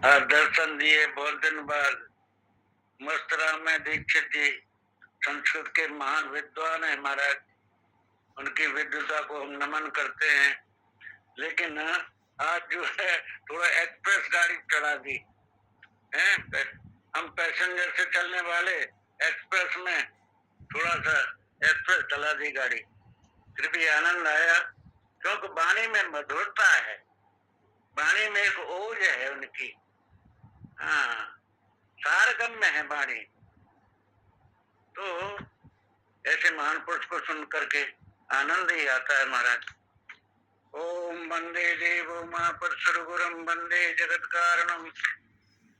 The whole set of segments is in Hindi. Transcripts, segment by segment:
दर्शन दिए बहुत दिन बाद। मस्त राम में दीक्षित जी संस्कृत के महान विद्वान है महाराज, उनकी विद्वता को हम नमन करते हैं। लेकिन आज जो है थोड़ा एक्सप्रेस गाड़ी चढ़ा दी है। हम पैसेंजर से चलने वाले एक्सप्रेस में थोड़ा सा एक्सप्रेस चला दी गाड़ी, फिर भी आनंद आया क्योंकि वाणी में मधुरता है, वाणी में एक ओज है उनकी। हाँ, सारगम में है वाणी। तो ऐसे महान पुरुष को सुन करके आनंद ही आता है महाराज। ओम वंदे देवो मां परशुरगुरम वंदे जगत कारणम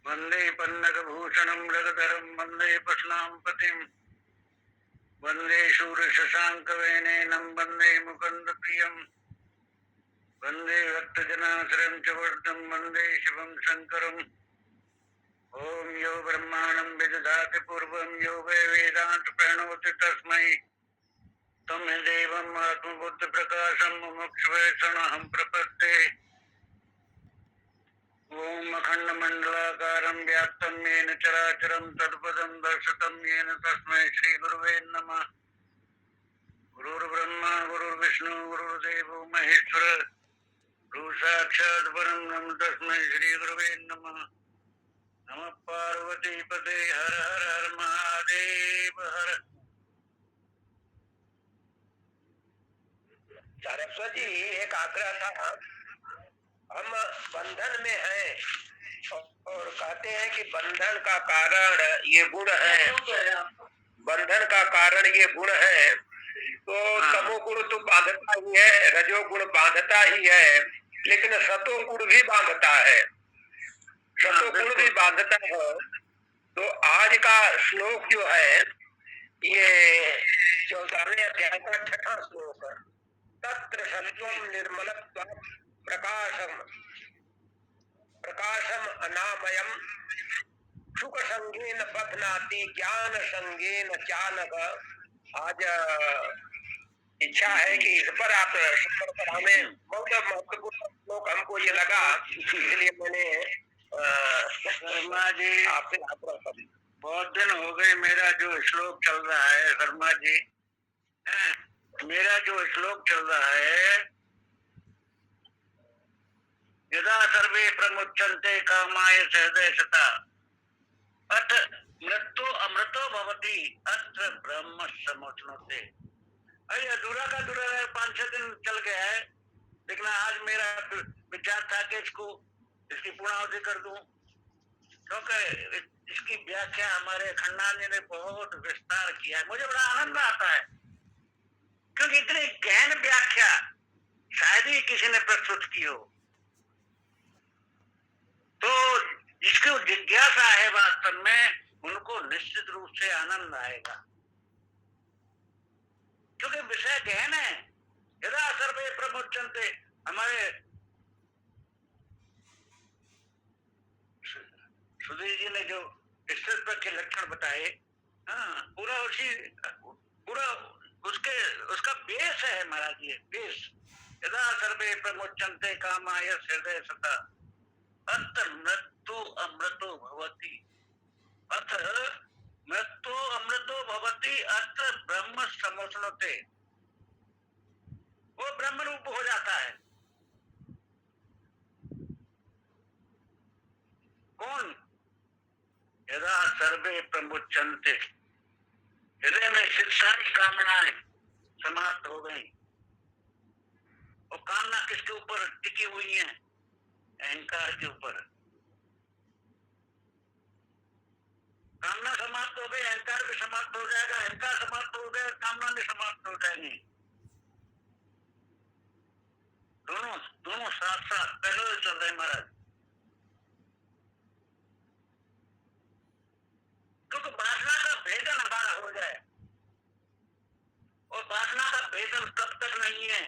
वंदे पन्नग भूषणम रगधरम वंदे पशनाम पतिम वंदे शूर शशांक वेनेनम वंदे मुकुंद प्रियम वंदे भक्त जनाश्रम च वर्धम वंदे शिवम शंकरम। ओम यो ब्रह्मांडं विदधाति पूर्वं यो वै वेदांत प्रणोति तस्मै तमेदेवम् आत्मबुद्धि प्रकाशं मुमुक्षवे शरणं प्रपद्ये। ओम अखंड मंडलाकारं व्याप्तं येन चराचरं तत्पदं दर्शितं येन तस्मै श्री गुरुवे नमः। गुरुर्ब्रह्मा गुरुर्विष्णु गुरुर्देवो महेश्वर गुरु साक्षात् परं तस्मै श्री गुरुवे नमः। नमः पार्वती पते हर हर हर महादेव हर। सरस्वती एक आग्रह था, हम बंधन में हैं और कहते हैं कि बंधन का कारण ये गुण है, बंधन का कारण ये गुण है। तो तमोगुण तो बांधता ही है, रजोगुण बांधता ही है, लेकिन सतोगुण भी बांधता है, सतोगुण भी बांधता है। तो आज का श्लोक जो है ये 14वें अध्याय का 6वां श्लोक है। तत्र सत्वं निर्मलत्वं प्रकाशम प्रकाशम अनामयम सुख संगेन बध्नाति ज्ञान संगेन चानघ। आज इच्छा है कि इस पर आप हमें बहुत महत्वपूर्ण श्लोक हमको ये लगा, इसलिए मैंने शर्मा जी आपसे आग्रह कर। बहुत दिन हो गए मेरा जो श्लोक चल रहा है शर्मा जी, मेरा जो श्लोक चल रहा है यदा सर्वे प्रमुच्यन्ते कामाय सहदेशता अथ मृत्यु अमृतो भवति अत्र ब्रह्म समुच्यते। अरे अधूरा का अधूरा 5-6 दिन चल गया है, लेकिन आज मेरा विचार था कि इसकी पूर्णावधि कर दूं, क्योंकि इसकी व्याख्या हमारे खंडान जी ने बहुत विस्तार किया है। मुझे बड़ा आनंद आता है क्योंकि इतनी गहन व्याख्या शायद ही किसी ने प्रस्तुत की हो। तो जिसको जिज्ञासा है वास्तव में उनको निश्चित रूप से आनंद आएगा, क्योंकि विषय गहन है। यदा सर्वे प्रमुच्यन्ते, हमारे सुधीर जी ने जो स्थिरता के लक्षण बताए, पूरा उसका बेस है महाराज, ये बेस। यदा सर्वे प्रमुच्यन्ते कामाय हृदय सता अथ मृत्यु अमृतो भवति, अथ मृत्यु अमृतो भवति अत्र ब्रह्म समुच्यते। वो ब्रह्म रूप हो जाता है। कौन? यदा सर्वे प्रमुच्यन्ते, हृदय में सारी कामनाएं समाप्त हो गई। और कामना किसके ऊपर टिकी हुई है? अहंकार के ऊपर। कामना समाप्त हो गई, अहंकार भी समाप्त हो जाएगा। अहंकार समाप्त हो गया, कामना भी समाप्त हो जाएगी। दोनों साथ साथ पहले चल रहे महाराज। क्योंकि वासना का भेदन हमारा हो जाए, और वासना का भेदन कब तक नहीं है?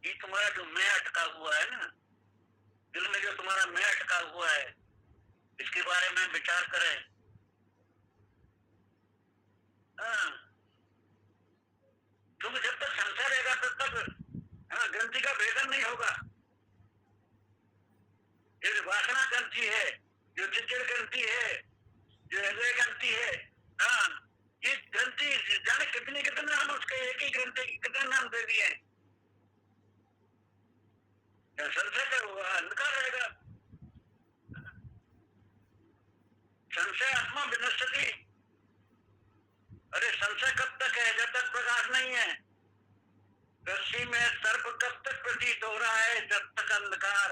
ये तुम्हारा जो मैं अटका हुआ है ना, दिल में जो तुम्हारा मैं अटका हुआ है, इसके बारे में विचार करें। क्योंकि जब तक संसार रहेगा तब तक ग्रंथि का भेदन नहीं होगा। ग्रंथि है, जो चिचिड़ ग्रंथि है, जो हृदय ग्रंथि है, हाँ, ये ग्रंथि जाने कितने कितने नाम उसके, एक ही ग्रंथि के कितने नाम दे दिए हैं। संशय का हुआ अंधकार रहेगा। संशय आत्मा विनश्यति। अरे संशय कब तक है? जब तक प्रकाश नहीं है। रस्सी में सर्प कब तक प्रतीत हो रहा है? जब तक अंधकार,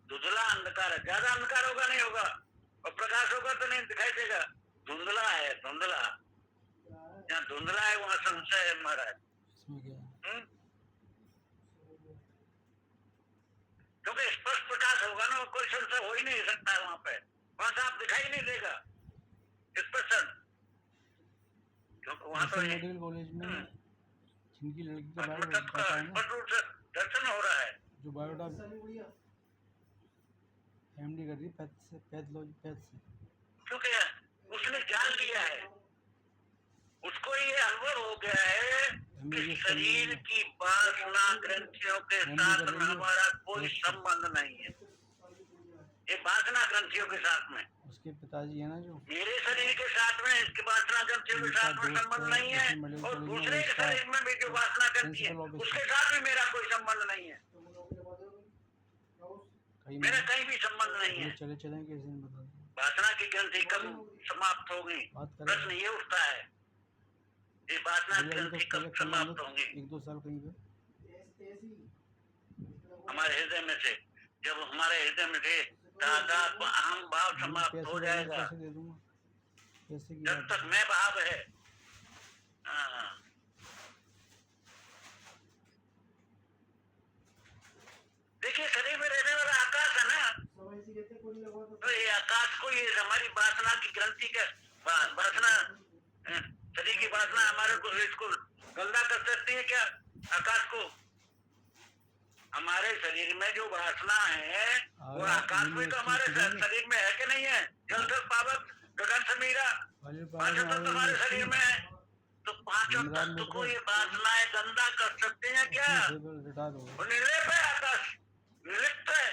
धुंधला अंधकार है। ज्यादा अंधकार होगा नहीं होगा, और प्रकाश होगा तो नहीं दिखाई देगा। धुंधला है, धुंधला। जहाँ धुंधला है वहाँ संशय है महाराज। क्योंकि स्पष्ट प्रकाश होगा ना, कोई संशय हो ही नहीं सकता है वहाँ पे। वहाँ से आप दिखाई नहीं देगा स्पष्ट, क्योंकि वहाँ तो मेडिकल कॉलेज में जिनकी लड़की का स्पष्ट रूप से दर्शन हो रहा है। जो बायोडाटा एमडी कर रही है पैथ से, क्योंकि उसने जान लिया है, उसको ये अनुभव हो गया है कि शरीर की वासना ग्रंथियों के साथ हमारा कोई संबंध नहीं है। ये वासना ग्रंथियों के साथ में, उसके पिताजी है ना जो, मेरे शरीर के साथ में इसके वासना ग्रंथियों के साथ में संबंध नहीं है, और दूसरे के शरीर में भी जो वासना ग्रंथि है उसके साथ भी मेरा कोई संबंध नहीं है। मेरा कहीं भी संबंध नहीं है। चले कैसे बता दें। वासना की ग्रंथि कब समाप्त होगी? प्रश्न ये उठता है, ये वासना की ग्रंथि कब समाप्त होंगी? 1-2 साल कहीं पे हमारे हृदय में से, जब हमारे हृदय में से तादात्म्य अहम भाव समाप्त हो जाएगा, जब तक मैं भाव है। हाँ, देखिए शरीर में रहने वाला आकाश है ना, तो ये आकाश को, ये हमारी वासना की ग्रंथि का वासना, शरीर की वासना हमारे को इसको गंदा कर सकती है क्या? आकाश को? हमारे शरीर में जो वासना है वो आकाश में तो हमारे शरीर में है कि नहीं है? जल थल पावक गगन समीरा, पांचों तत्व हमारे शरीर में है। तो पांचों तत्व को ये वासनाएं गंदा कर सकते हैं क्या? वो निर्लेप है आकाश, निर्लिप्त है।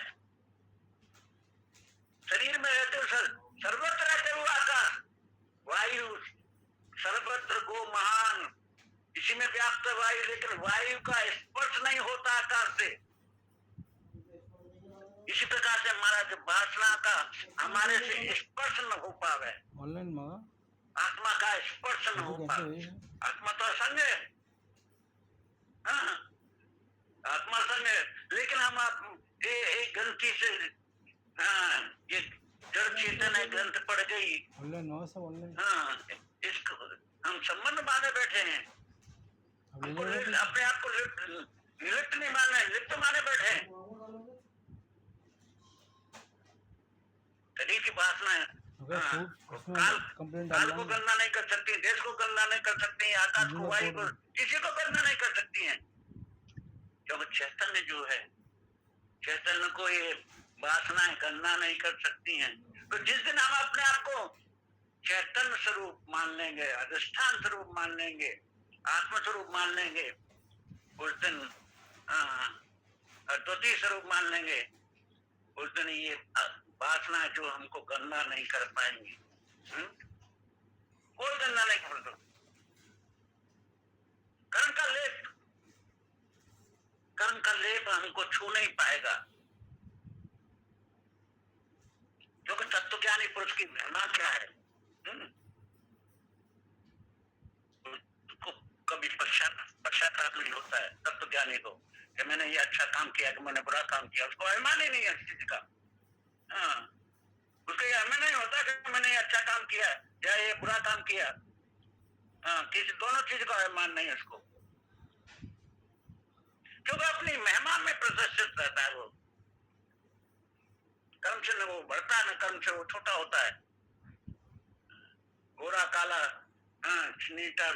शरीर में रहते सर्वत्र रहते हुए आकाश, वायु सर्वत्र गो महान, इसी में व्याप्त वायु, लेकिन वायु का स्पर्श नहीं होता आकाश से। इसी प्रकार से हमारा जो वासना का हमारे से स्पर्श न हो पावे, ऑनलाइन आत्मा का स्पर्श न हो पावे। आत्मा तो असंग है, हाँ, आत्मा संग है, लेकिन हम एक ग्रंथि से, हाँ, ये जड़ चेतन है, ग्रंथ पड़ गई, हाँ, इसको हम संबंध माने बैठे हैं। अपने आप को लिप्त नहीं माने, लिप्त माने बैठे हैं। शरीर की वासना है, काल को गंदा नहीं कर सकती, देश को गंदा नहीं कर सकती, आकाश को, वायु को, किसी को गंदा नहीं कर सकती हैं। क्योंकि चैतन्य जो है, चैतन्य को ये वासनाएं गंदा नहीं कर सकती हैं। तो जिस दिन हम अपने आप को चैतन्य स्वरूप मान लेंगे, अधिष्ठान स्वरूप मान लेंगे, आत्म स्वरूप मान लेंगे, उस दिन अद्वितीय स्वरूप मान लेंगे, उस दिन ये वासना जो हमको गंदा नहीं कर पाएंगी। कोई गंदा नहीं कर दो। कर्म का लेप हमको छू नहीं पाएगा, क्योंकि तत्वज्ञानी पुरुष की महिमा क्या है? उसको कभी पश्चाताप नहीं होता है तत्वज्ञानी को कि मैंने ये अच्छा काम किया कि मैंने बुरा काम किया। उसको अभिमान ही नहीं है किसी का। हाँ, उसको ये अभिमान नहीं होता कि मैंने ये अच्छा काम किया या ये बुरा काम किया। हाँ, किसी दोनों चीज का अभिमान नहीं है उसको, क्योंकि अपनी महिमा में प्रतिष्ठित रहता है। वो कर्म से न वो बढ़ता है, न कर्म से वो छोटा होता है। गोरा काला, हाँ, नीटा,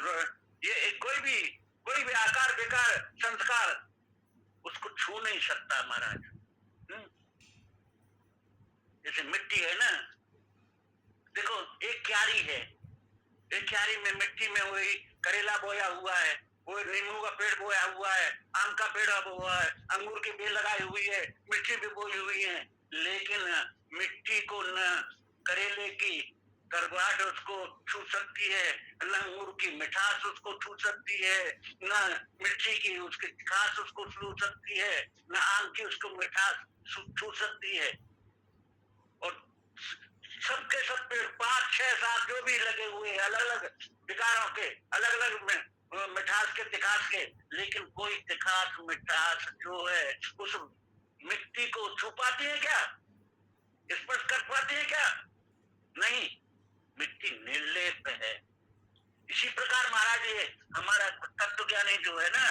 ये कोई भी आकार विकार संस्कार उसको छू नहीं सकता महाराज। जैसे मिट्टी है ना, देखो एक क्यारी है, एक क्यारी में मिट्टी में वही करेला बोया हुआ है, वो नींबू का पेड़ बोया हुआ है, आम का पेड़ हुआ है, अंगूर की बेल लगाई हुई है, मिर्ची भी बोई हुई है, लेकिन मिट्टी कड़वाहट उसको छू सकती है, न अंगूर की मिठास उसको छू सकती है, न मिर्ची की उसकी खास उसको छू सकती है, न आम की उसको मिठास छू सकती है। और सबके सब पेड़ 5, 6, 7 जो भी लगे हुए अलग अलग विकारों के, अलग अलग मिठास के, तिखास के, लेकिन कोई तिखास मिठास जो है उस मिट्टी को छू पाती है क्या? स्पर्श कर पाती है क्या? नहीं, मिट्टी निर्लेप है। इसी प्रकार महाराज ये हमारा तत्व ज्ञानी जो है ना,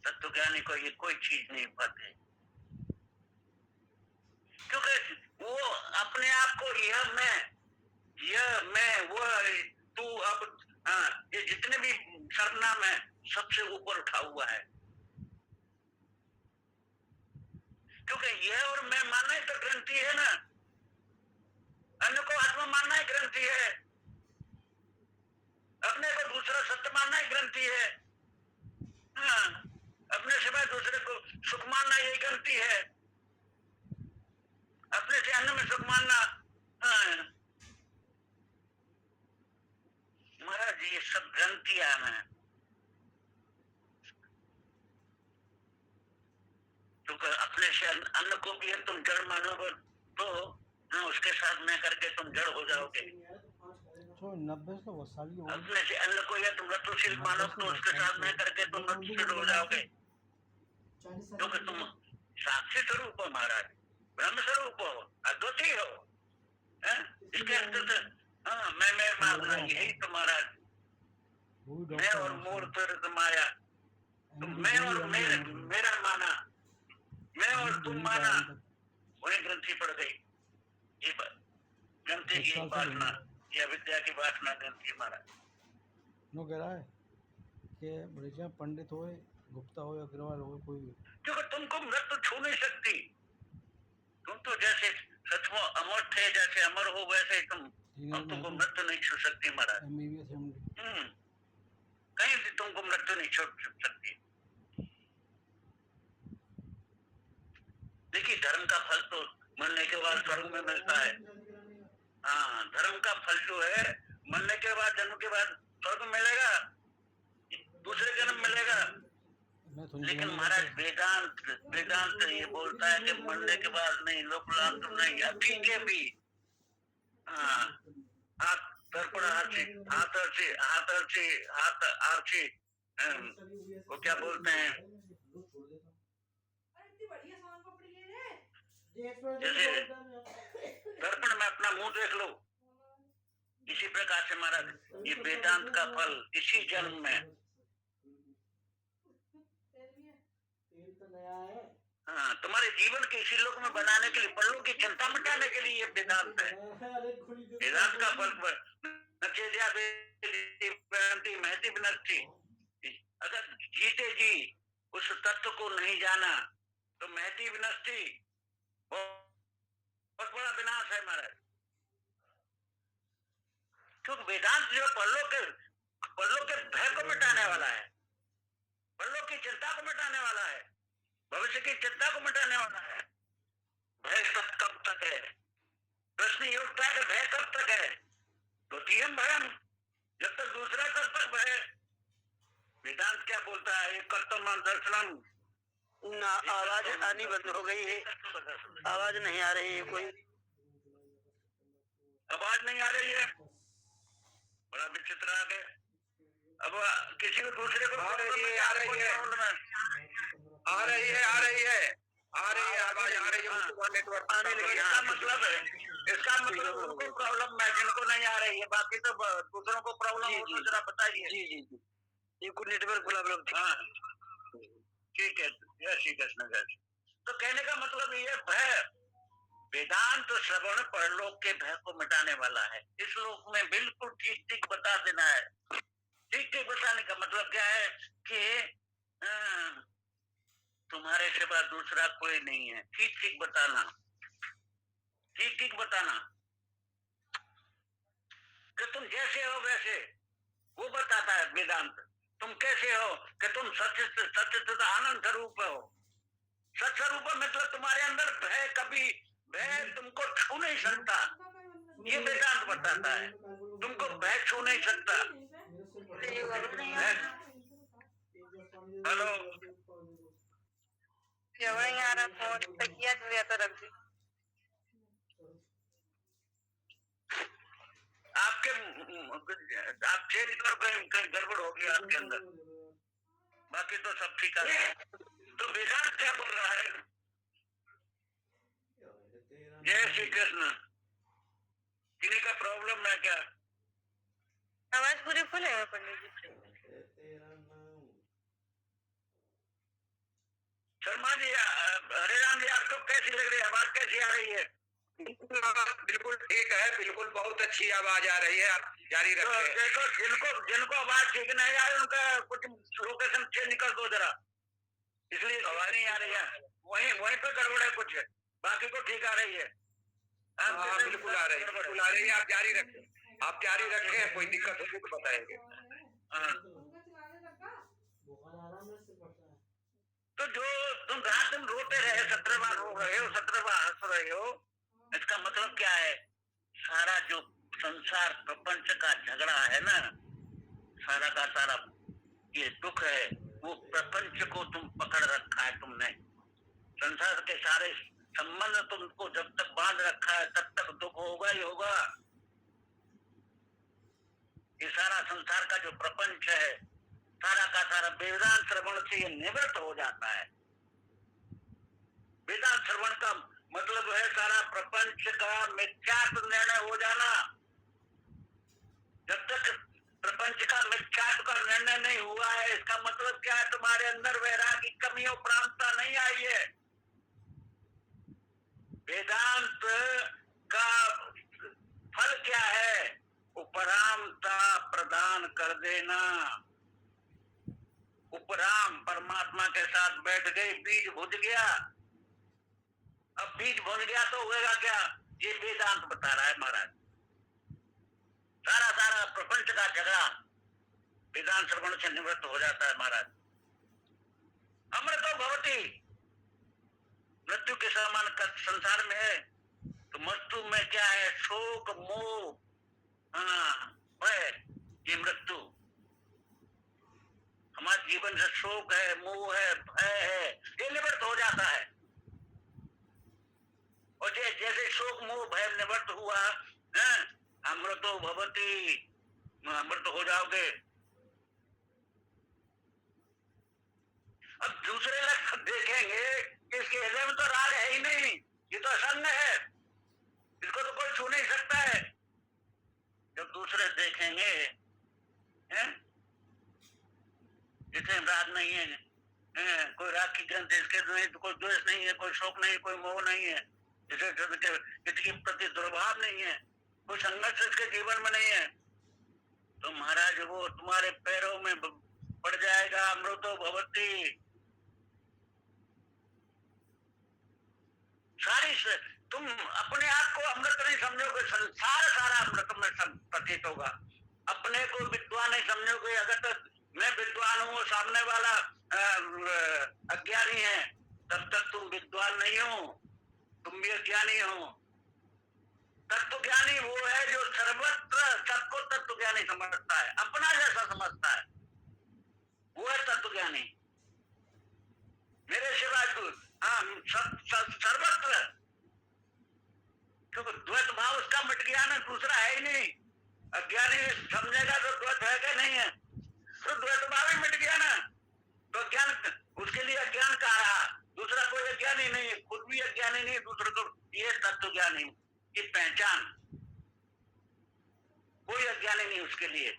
तत्व ज्ञानी को ये कोई चीज नहीं पाते, क्योंकि वो अपने आप को यह मैं वो तू अब ये जितने भी सर्वनाम है सबसे ऊपर उठा हुआ है, क्योंकि यह और मैं मानना ही तो ग्रंथि है ना, अन्य को आत्मा मानना ही ग्रंथि है, अपने को दूसरा सत्य मानना ही ग्रंथि है। अपने सिवाय दूसरे को सुख मानना यही ग्रंथि है, अपने से अन्य में सुख मानना। महाराज ये सब ग्रंथियां हैं, तो अपने से अन्य को भी तुम जड़ मानोगे तो उसके साथ में करके तुम जड़ हो जाओगे। 90 तो बहुत साल की हो गई। अपने से अन्य को या तुम रत्नशील मानो तो उसके साथ में करके तुम रत्नशील हो जाओगे, क्योंकि तुम साक्षी स्वरूप हो महाराज, ब्रह्म स्वरूप हो, अद्वितीय हो। इसके अंतर्गत मैं मानना यही तुम्हारा, मैं और मूर्त माया, तो मैं और मेरा माना, मैं और तुम माना, वही ग्रंथि पड़ गई। ये ग्रंथि की वासना या विद्या की वासना ग्रंथि महाराज। नो कह रहा है कि बड़े पंडित हो, गुप्ता हो या अग्रवाल हो, कोई भी, क्योंकि तुमको मृत्यु छू नहीं सकती, तुम तो जैसे सचमुच अमर थे, जैसे अमर हो वैसे ही तुमको मृत्यु नहीं छू सकती महाराज। कहीं भी तुमको मृत्यु नहीं छू सकती। देखिए धर्म का फल तो मरने के बाद स्वर्ग में मिलता है। धर्म का फल जो है मरने के बाद, जन्म के बाद स्वर्ग मिलेगा, दूसरे जन्म मिलेगा। लेकिन महाराज वेदांत ये बोलता है कि मरने के बाद नहीं, लोकलांत नहीं, अभी के भी हाथ दर्पण आरसी, हाथ आरसी, वो क्या बोलते हैं, जैसे दर्पण में अपना मुंह देख लो, इसी प्रकार से महाराज ये वेदांत का फल इसी जन्म में, तुम्हारे जीवन के इसी लोक में बनाने के लिए, पल्लों की चिंता मिटाने के लिए ये वेदांत है। वेदांत का फल अगर जीते जी उस तत्व को नहीं जाना तो महती विनष्टि, बहुत बड़ा विनाश है महाराज। क्योंकि वेदांत जो पल्लों के भय को मिटाने वाला है, पल्लों की चिंता को मिटाने वाला है, भविष्य की चिंता को मिटाने वाला है। भय कब तक है? प्रश्न ये उठता है कि भय कब तक है? द्वितीयम भयम, जब तक दूसरा कर्तव्य है। वेदांत क्या बोलता है? एक कर्तव्य दर्शनम। ना आवाज आनी बंद हो गई है, आवाज नहीं आ रही है, कोई आवाज नहीं आ रही है, बड़ा विचित्र आ गया। अब किसी को दूसरे को आ रही है आवाज, आ रही है, नेटवर्क आने लगी। इसका मतलब उनको प्रॉब्लम है, जिनको नहीं आ रही है, बाकी तो दूसरों को प्रॉब्लम हो तो जरा बताइए। जी ये कुछ नेटवर्क प्रॉब्लम थी। ठीक है, जय श्री कृष्ण। तो कहने का मतलब ये भय, वेदांत श्रवण परलोक के भय को मिटाने वाला है। इस लोक में बिल्कुल ठीक ठीक बता देना है। ठीक ठीक बताने का मतलब क्या है कि तुम्हारे सिवा दूसरा कोई नहीं है। ठीक ठीक बताना, ठीक ठीक बताना कि तुम जैसे हो वैसे, वो बताता है वेदांत। तुम कैसे हो कि तुम सत्य आनंद स्वरूप हो, सत्स्वरूप मतलब तुम्हारे अंदर भय, कभी भय तुमको छू नहीं सकता, ये वेदांत बताता है। तुमको भय छू नहीं सकता। हेलो, जवळ नहीं आ रहा फोन, तकिया जो या तो रख दी। आपके आप चेंज करो, कहीं गड़बड़ हो गया आपके अंदर, बाकी तो सब ठीक है। तो वेदांत क्या बोल रहा है? जय श्री कृष्ण। किन्हीं का प्रॉब्लम है क्या? आवाज पूरी फुल है पंडित जी। शर्मा जी, हरेराम जी, आपको कैसी लग रही है आवाज? कैसी आ रही है? बिल्कुल ठीक है, बिल्कुल बहुत अच्छी आवाज आ रही है, आप जारी तो रखें। देखो, जिनको आवाज ठीक नहीं आ रही उनका कुछ लोकेशन चेंज कर दो जरा, इसलिए आवाज नहीं आ रही है। वहीं पे गड़बड़ है कुछ, बाकी को ठीक आ रही है। हाँ बिल्कुल आ रही है, बिल्कुल आ रही है, आप जारी रखें, आप जारी रखें, कोई दिक्कत होगी तो बताएंगे। हाँ। तो जो तुम रात दिन रोते रहे, 17 बार रो रहे हो, 17 बार हंस रहे हो, इसका मतलब क्या है? सारा जो संसार प्रपंच का झगड़ा है ना, सारा का सारा ये दुख है, वो प्रपंच को तुम पकड़ रखा है तुमने। संसार के सारे संबंध तुमको जब तक बांध रखा है तब तक दुख होगा ही होगा। ये सारा संसार का जो प्रपंच है, सारा का सारा वेदांत श्रवण से ये निवृत्त हो जाता है। वेदांत श्रवण का मतलब है सारा प्रपंच का मिथ्यात्व निर्णय हो जाना। जब तक प्रपंच का मिथ्यात्व का निर्णय नहीं हुआ है, इसका मतलब क्या है? तुम्हारे अंदर वैराग्य की कमी और प्रांतता नहीं आई है। वेदांत का फल क्या है? उपरामता प्रदान कर देना। उपराम परमात्मा के साथ बैठ गए, बीज भुज गया। अब बीज भुज गया तो होगा क्या? ये वेदांत बता रहा है महाराज। सारा प्रपंच का झगड़ा वेदांत श्रवण से निवृत्त हो जाता है महाराज। अमृतो भवति, मृत्यु के समान संसार में है तो मृत्यु में क्या है? शोक मोह, हाँ भय, ये मृत्यु। हमारे जीवन से शोक है, मोह है, भय है, ये निवृत्त हो जाता है। और जैसे शोक मोह भय निवृत्त हुआ, अमृतो भवति, अमृत हो जाओगे। अब दूसरे लोग देखेंगे कि इसके हृदय में तो राग है ही नहीं, ये तो असंग है, इसको तो कोई छू नहीं सकता है। जब दूसरे देखेंगे इसमें राग नहीं है, कोई राग की ग्रंथ इसके नहीं, तो कोई द्वेष नहीं है, कोई शोक नहीं, कोई मोह नहीं है, इसके प्रति दुर्भाव नहीं है, कोई संघर्ष इसके जीवन में नहीं है, तो महाराज वो तुम्हारे पैरों में पड़ जाएगा। अमृतो भवति। तुम अपने आप को अमृत नहीं समझोगे, संसार सारा अमृत में प्रतीत होगा। अपने को विद्वान नहीं समझोगे। अगर तक मैं विद्वान हूँ, सामने वाला अज्ञानी है, तब तक तुम विद्वान नहीं हो, तुम भी अज्ञानी हो। तत्व ज्ञानी वो है जो सर्वत्र सबको तत्व ज्ञानी समझता है, अपना जैसा समझता है, वो है तत्व ज्ञानी। मेरे सिवाय सर्वत्र, क्योंकि द्वैत भाव उसका मिट गया ना, दूसरा है ही नहीं। अज्ञानी समझेगा तो द्वैत है क्या नहीं है, तो द्वैत भाव ही मिट गया ना, तो ज्ञान उसके लिए अज्ञान कहा रहा। दूसरा कोई अज्ञानी नहीं है, खुद भी अज्ञानी नहीं, दूसरे को ये तत्व ज्ञानी की पहचान, कोई अज्ञानी नहीं उसके लिए,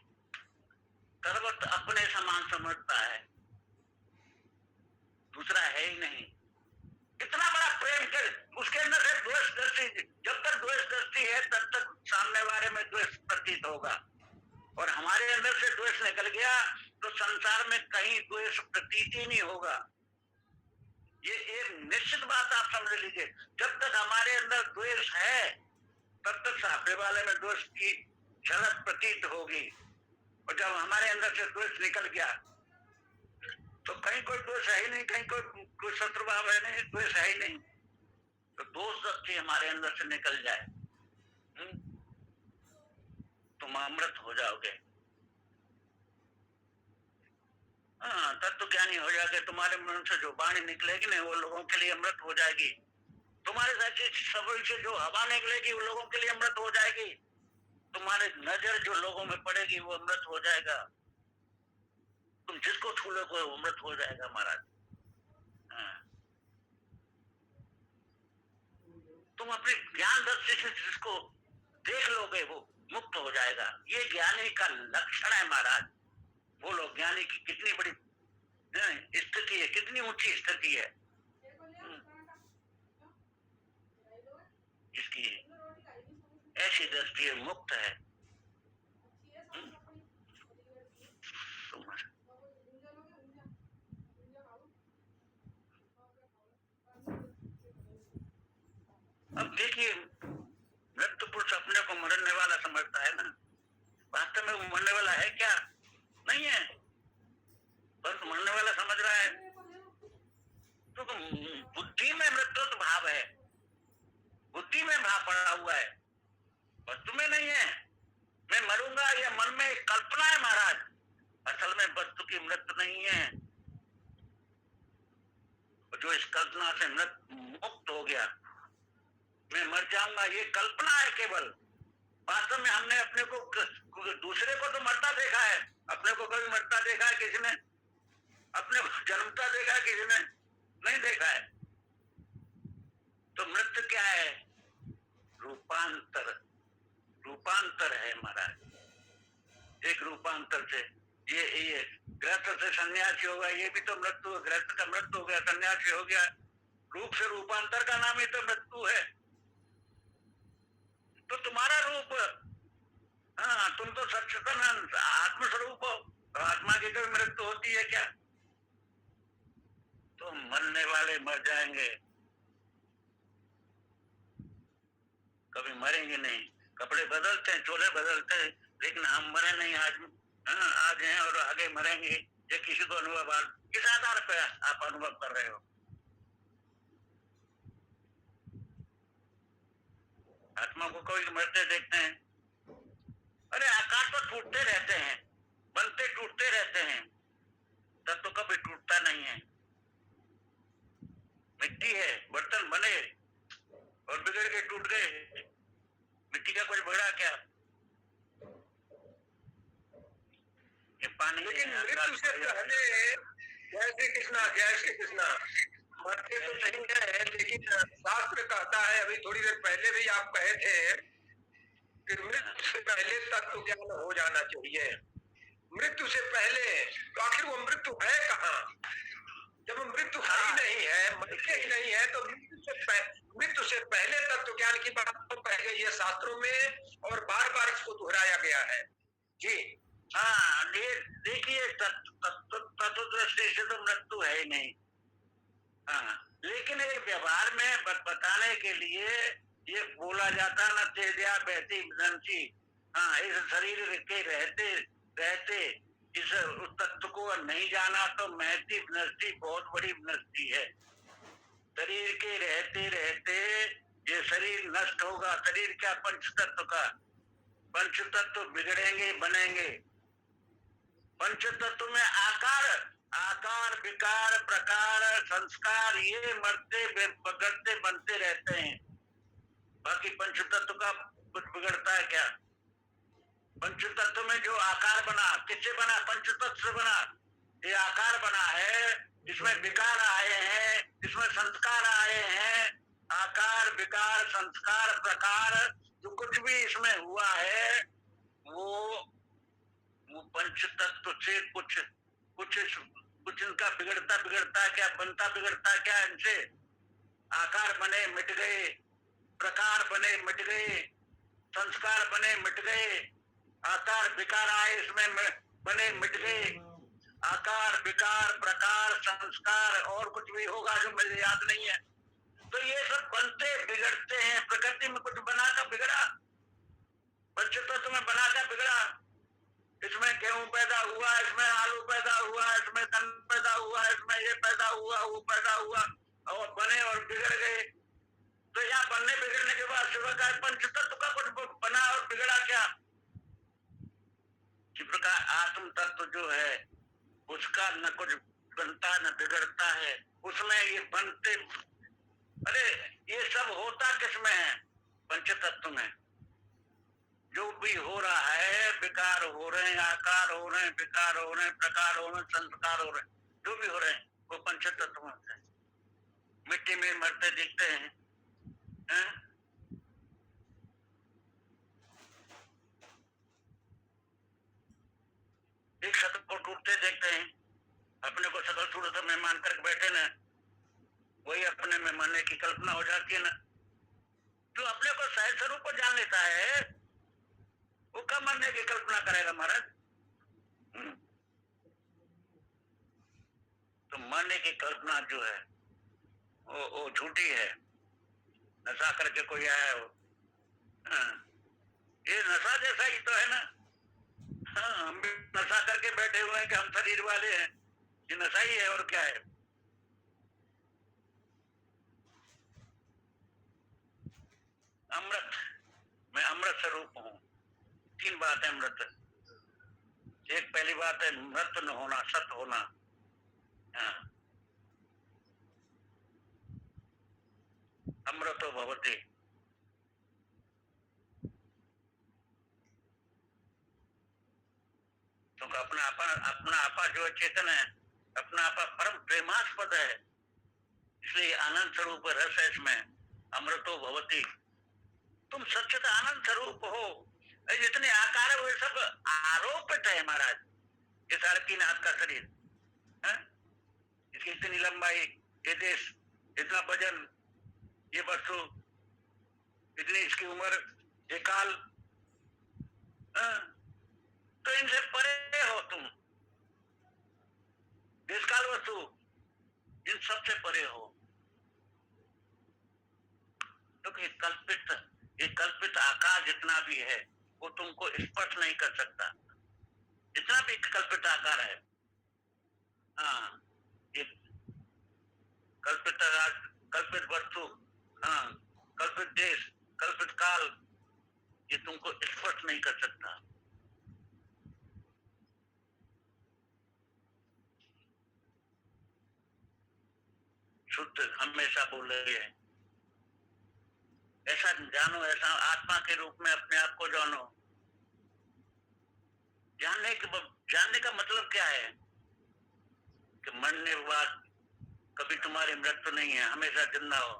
सर्वत्र अपने समान समझता है, दूसरा है ही नहीं। इतना बड़ा प्रेम के उसके अंदर है द्वेष दृष्टि। जब तक द्वेष दृष्टि है तब तक सामने वाले में द्वेष प्रतीत होगा, और हमारे अंदर से द्वेष निकल गया तो संसार में कहीं द्वेष प्रतीत ही नहीं होगा। ये एक निश्चित बात आप समझ लीजिए। जब तक हमारे अंदर द्वेष है तब तक सामने वाले में द्वेष की झलक प्रतीत होगी, और जब हमारे अंदर से द्वेष निकल गया तो कहीं कोई दोष है ही नहीं, कहीं कोई शत्रु भाव है नहीं, द्वेष है ही नहीं। तो दोष शक्ति हमारे अंदर से निकल जाए, तुम अमृत हो जाओगे। हाँ, तत्व ज्ञानी हो जाओगे। तुम्हारे मन से जो वाणी निकलेगी ना, वो लोगों के लिए अमृत हो जाएगी। तुम्हारे शरीर से जो हवा निकलेगी, वो लोगों के लिए अमृत हो जाएगी। तुम्हारे नजर जो लोगों में पड़ेगी, वो अमृत हो जाएगा। तुम जिसको छू लोगे, वो अमृत हो जाएगा महाराज। हाँ। तुम अपनी ज्ञान दृष्टि से जिसको देख लोगे, वो मुक्त हो जाएगा। ये ज्ञानी का लक्षण है महाराज। बोलो, ज्ञानी की कितनी बड़ी स्थिति है, कितनी ऊंची स्थिति है इसकी। ऐसी दृष्टि है, मुक्त है। अब देखिए, मृत्यु पुरुष अपने को मरने वाला समझता है ना, वास्तव में वो मरने वाला है क्या? नहीं है, बस मरने वाला समझ रहा है। तो बुद्धि में मृत्यु तो भाव है, बुद्धि में भाव पड़ा हुआ है, वस्तु में नहीं है। मैं मरूंगा, यह मन में एक कल्पना है महाराज, असल में वस्तु की मृत्यु नहीं है। जो इस कल्पना से मुक्त हो गया, मैं मर जाऊंगा, ये कल्पना है केवल। वास्तव में हमने अपने को, दूसरे को तो मरता देखा है, अपने को कभी मरता देखा है किसी ने? अपने को जन्मता देखा है किसी ने? नहीं देखा है। तो मृत्यु क्या है? रूपांतर, रूपांतर है महाराज। एक रूपांतर से ये गृहस्थ से सन्यासी होगा, ये भी तो मृत्यु। गृहस्थ का मृत्यु हो गया, सन्यासी हो गया। रूप से रूपांतर का नाम ही तो मृत्यु है। तो तुम्हारा रूप, हाँ, तुम तो सच्चिदानंद आत्मस्वरूप हो, तो आत्मा की कभी मृत्यु होती है क्या? तो मरने वाले मर जाएंगे, कभी मरेंगे नहीं। कपड़े बदलते हैं, चोले बदलते हैं, लेकिन हम मरे नहीं आज। हाँ, आज हैं और आगे मरेंगे। ये किसी को अनुभव, किस आधार पर आप अनुभव कर रहे हो? आत्मा को कोई मरते देखते हैं? अरे आकार तो टूटते रहते हैं, बनते टूटते रहते हैं, तब तो कभी टूटता नहीं है। मिट्टी है, बर्तन बने और बिगड़ के टूट गए, मिट्टी का कुछ बड़ा क्या? ये पानी। लेकिन मृत्यु से पहले जय श्री कृष्णा, जय श्री कृष्णा, मरते तो नहीं है, लेकिन शास्त्र कहता है, अभी थोड़ी देर पहले भी आप कहे थे कि मृत्यु से पहले तत्व ज्ञान हो जाना चाहिए। मृत्यु से पहले, तो आखिर वो मृत्यु है कहाँ? जब मृत्यु ही नहीं है, मरते ही नहीं है, तो मृत्यु से पहले तत्व ज्ञान की बात तो कही गई है शास्त्रों में, और बार बार इसको दोहराया गया है जी। हाँ, देखिए, तत्व दृष्टि से तो मृत्यु है ही नहीं। हाँ, लेकिन एक व्यवहार में बताने के लिए ये बोला जाता न तेजा बहती विदंसी। हाँ, इस शरीर के रहते रहते इस तत्व को नहीं जाना तो महती विनष्टि, बहुत बड़ी विनष्टि है। शरीर के रहते रहते ये शरीर नष्ट होगा। शरीर क्या? पंच तत्व का। पंच तत्व बिगड़ेंगे, बनेंगे। पंच तत्व में आकार, आकार, विकार, प्रकार, संस्कार, ये मरते बिगड़ते बनते रहते हैं। बाकी पंच तत्व का कुछ बिगड़ता है क्या? पंच तत्व में जो आकार बना, किससे बना? पंच तत्व से बना। ये आकार बना है, इसमें विकार आए हैं, इसमें संस्कार आए हैं। आकार, विकार, संस्कार, प्रकार, जो कुछ भी इसमें हुआ है, वो पंच तत्व से कुछ इनका बिगड़ता क्या, बनता बिगड़ता क्या इनसे? आकार बने, मिट गए, प्रकार बने, मिट गए, संस्कार बने, मिट गए, आकार विकार आए, इसमें बने, मिट गए। आकार, विकार, प्रकार, संस्कार और कुछ भी होगा जो मुझे याद नहीं है। तो ये सब बनते बिगड़ते हैं। प्रकृति में कुछ बनाकर बिगड़ा, पंचतत्व में बनाकर बिगड़ा। इसमें गेहूं पैदा हुआ, इसमें आलू पैदा हुआ, इसमें धान पैदा हुआ, इसमें ये पैदा हुआ, वो पैदा हुआ, और बने और बिगड़ गए। तो यहाँ बनने बिगड़ने के बाद शिव का पंचतत्व का कुछ बना और बिगड़ा क्या? इस प्रकार आत्म तत्व जो है उसका न कुछ बनता न बिगड़ता है, उसमें ये बनते। अरे ये सब होता किसमें है? पंचतत्व में। जो भी हो रहा है, विकार हो रहे हैं, आकार हो रहे हैं, विकार हो रहे हैं, प्रकार हो रहे हैं, संस्कार हो रहे हैं, जो भी हो रहे हैं वो पंचतत्व में है। मिट्टी में मरते दिखते हैं, हैं? एक शब्द को टूटते देखते हैं, अपने को सकल सूरत में मान कर बैठे ना, वही अपने में मरने की कल्पना हो जाती है ना। जो अपने को सहज स्वरूप को जान लेता है वो कब मरने की कल्पना करेगा महाराज? तो मरने की कल्पना जो है वो झूठी है। नशा करके कोई आया हो, ये नशा जैसा ही तो है ना। हाँ, हम भी नशा करके बैठे हुए हैं कि हम शरीर वाले हैं, ये नशा ही है और क्या है। अमृत, मैं अमृत स्वरूप हूँ। तीन बात है अमृत। एक पहली बात है मृत न होना, सत होना। हाँ। अमृतो भवति। तो अपना आपा जो चेतन है, अपना आपा परम प्रेमास्पद है, इसलिए आनंद स्वरूप रस है इसमें। अमृतो भवति, तुम सच्चिद आनंद स्वरूप हो। जितने आकार है वे सब आरोपित है महाराज। ये 3.5 हाथ का शरीर है, इसकी इतनी लंबाई, ये देश, इतना वजन, ये वस्तु, इतनी इसकी उम्र, ये काल, तो इनसे परे हो तुम। देश काल वस्तु इन सबसे परे हो। तो ये कल्पित आकार जितना भी है वो तुमको स्पर्श नहीं कर सकता, जितना भी कल्पित आकार है। हाँ, ये कल्पित वस्तु, हाँ, कल्पित देश, कल्पित काल, ये तुमको स्पर्श नहीं कर सकता। शुद्ध हमेशा बोल रहे हैं, ऐसा जानो, ऐसा आत्मा के रूप में अपने आप को जानो। जानने का मतलब क्या है? कि मरने के बाद कभी तुम्हारी मृत्यु नहीं है, हमेशा जिंदा हो।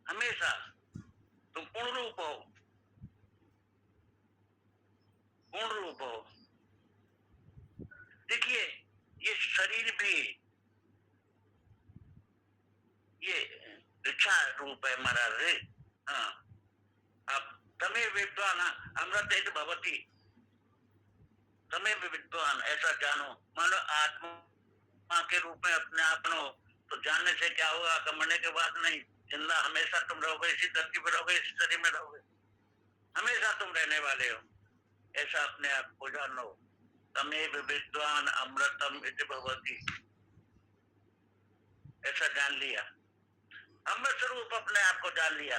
हमेशा तुम पूर्ण रूप हो, पूर्ण रूप हो। देखिए ये शरीर भी ये इच्छा रूप है महाराज। हाँ, अब तमे विद्वान अमृत भवती, तमे विद्वान, ऐसा जानो। मानो आत्मा के रूप में अपने आप नो, तो जानने से क्या होगा? कि मरने के बाद नहीं, जिंदा हमेशा तुम रहोगे, इसी धरती पर रहोगे, इसी शरीर में रहोगे, हमेशा तुम रहने वाले हो। ऐसा अपने आप को जानो। तमे विद्वान अमृतम इति भवती, ऐसा जान लिया, अमृत स्वरूप अपने आप को जान लिया।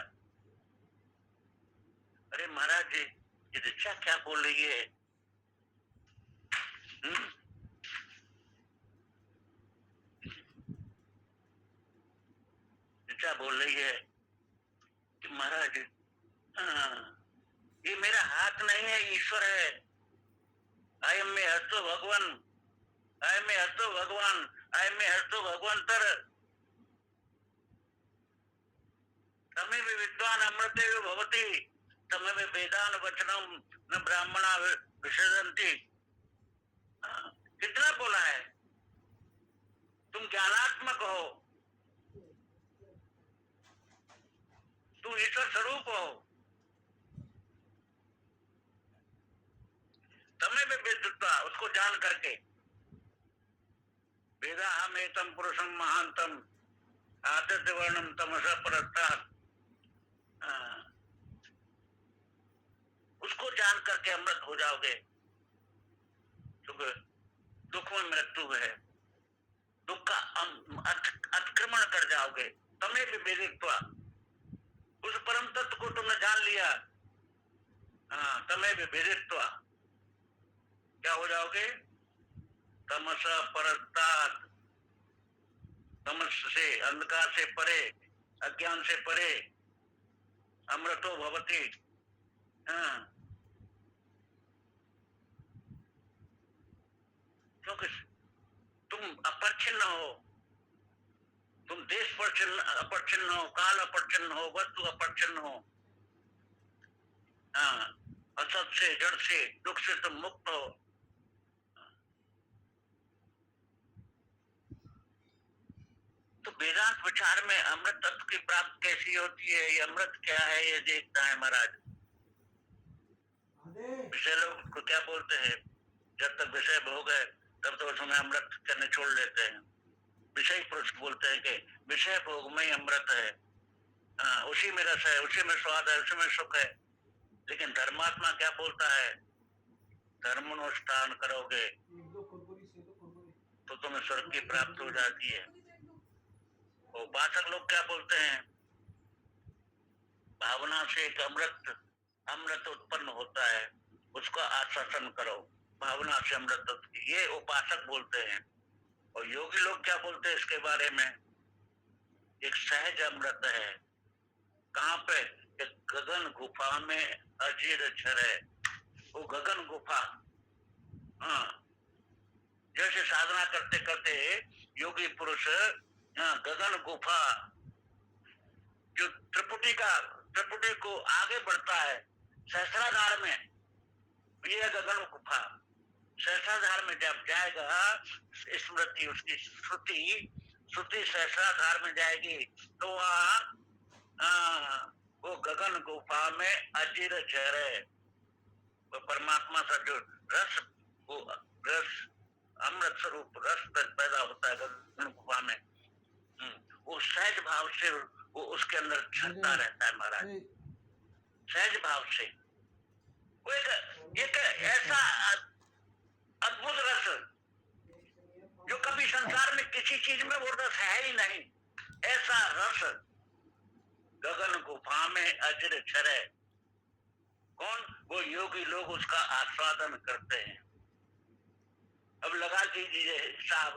अरे महाराज जी, ये ऋचा क्या बोल रही है? ऋचा बोल रही है कि महाराज, ये मेरा हाथ नहीं है, ईश्वर है। आई में हस्तो भगवान, आई में हस्तो भगवान, आई में हस्तो भगवंतर। तमे भी विद्वान अमृते भवती, तमे भी वेदान वचनम न ब्राह्मणा विसर्जन्ति। कितना बोला है? तुम ज्ञानात्मक हो, तुम ईश्वर स्वरूप हो। तमे भी विद्वता, उसको जान करके। वेदा हम एतम पुरुषम महांतम आदित्य वर्णम तमसा परस्तात्, उसको जान करके अमृत हो जाओगे। दुख में मृत्यु है, दुख का अतिक्रमण कर जाओगे। तमें भी विदित्वा, उस परम तत्व को तुमने जान लिया। हाँ, तमें भी विदित्वा क्या हो जाओगे? तमस परस्तात्, तमस से, अंधकार से परे, अज्ञान से परे अमृतो भवति। हाँ, क्योंकि तुम अपरिच्छिन्न हो, तुम देश अपरिच्छिन्न हो, काल अपरिच्छिन्न हो, वस्तु अपरिच्छिन्न हो। हाँ, असत से, जड़ से, दुख से तुम मुक्त हो। तो वेदांत विचार में अमृत तत्व की प्राप्ति कैसी होती है, ये अमृत क्या है, ये देखता है महाराज। विषय लोग को क्या बोलते हैं, जब तक विषय भोग है तब तो उसमें अमृत करने छोड़ लेते हैं। विषय पुरुष बोलते हैं कि विषय भोग में ही अमृत है। हाँ, उसी में रस है, उसी में स्वाद है, उसी में सुख है। लेकिन धर्मात्मा क्या बोलता है, धर्मानुष्ठान करोगे तो तुम्हें स्वर्ग की प्राप्ति हो जाती है। और उपासक लोग क्या बोलते हैं, भावना से एक अमृत उत्पन्न होता है, उसका आश्वासन करो, भावना से अमृत, ये उपासक बोलते हैं। और योगी लोग क्या बोलते हैं इसके बारे में, एक सहज अमृत है। कहाँ पे? एक गगन गुफा में अजीर झरे। वो गगन गुफा, हाँ, जैसे साधना करते करते योगी पुरुष, हाँ, गगन गुफा जो त्रिपुटी को आगे बढ़ता है सहस्राधार में, ये गगन गुफा। सहस्राधार में जब जाएगा, स्मृति उसकी श्रुति सहस्राधार में जाएगी तो वहाँ वो गगन गुफा में अजीर झरे, वो परमात्मा का जो रस, वो रस अमृत स्वरूप रस पैदा होता है गगन गुफा में। वो सहज भाव से वो उसके अंदर झरता रहता है महाराज, सहज भाव से। वो एक ऐसा अद्भुत रस जो कभी संसार में किसी चीज में वो रस है ही नहीं, ऐसा रस गगन गुफा में अजर झरे। कौन? वो योगी लोग उसका आस्वादन करते हैं। अब लगा लीजिए साहब,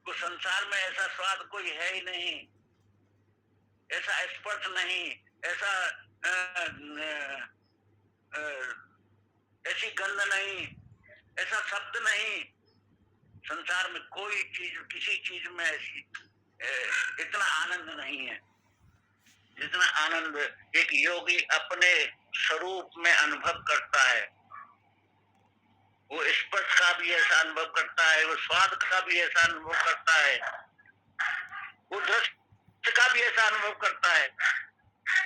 को संसार में ऐसा स्वाद कोई है ही नहीं, ऐसा स्पर्श नहीं, ऐसा ऐसी गंध नहीं, ऐसा शब्द नहीं। संसार में कोई चीज, किसी चीज में ऐसी इतना आनंद नहीं है जितना आनंद एक योगी अपने स्वरूप में अनुभव करता है। वो स्पर्श का भी ऐसा अनुभव करता है, वो स्वाद का भी ऐसा अनुभव करता है, वो दृश्य का भी ऐसा अनुभव करता है।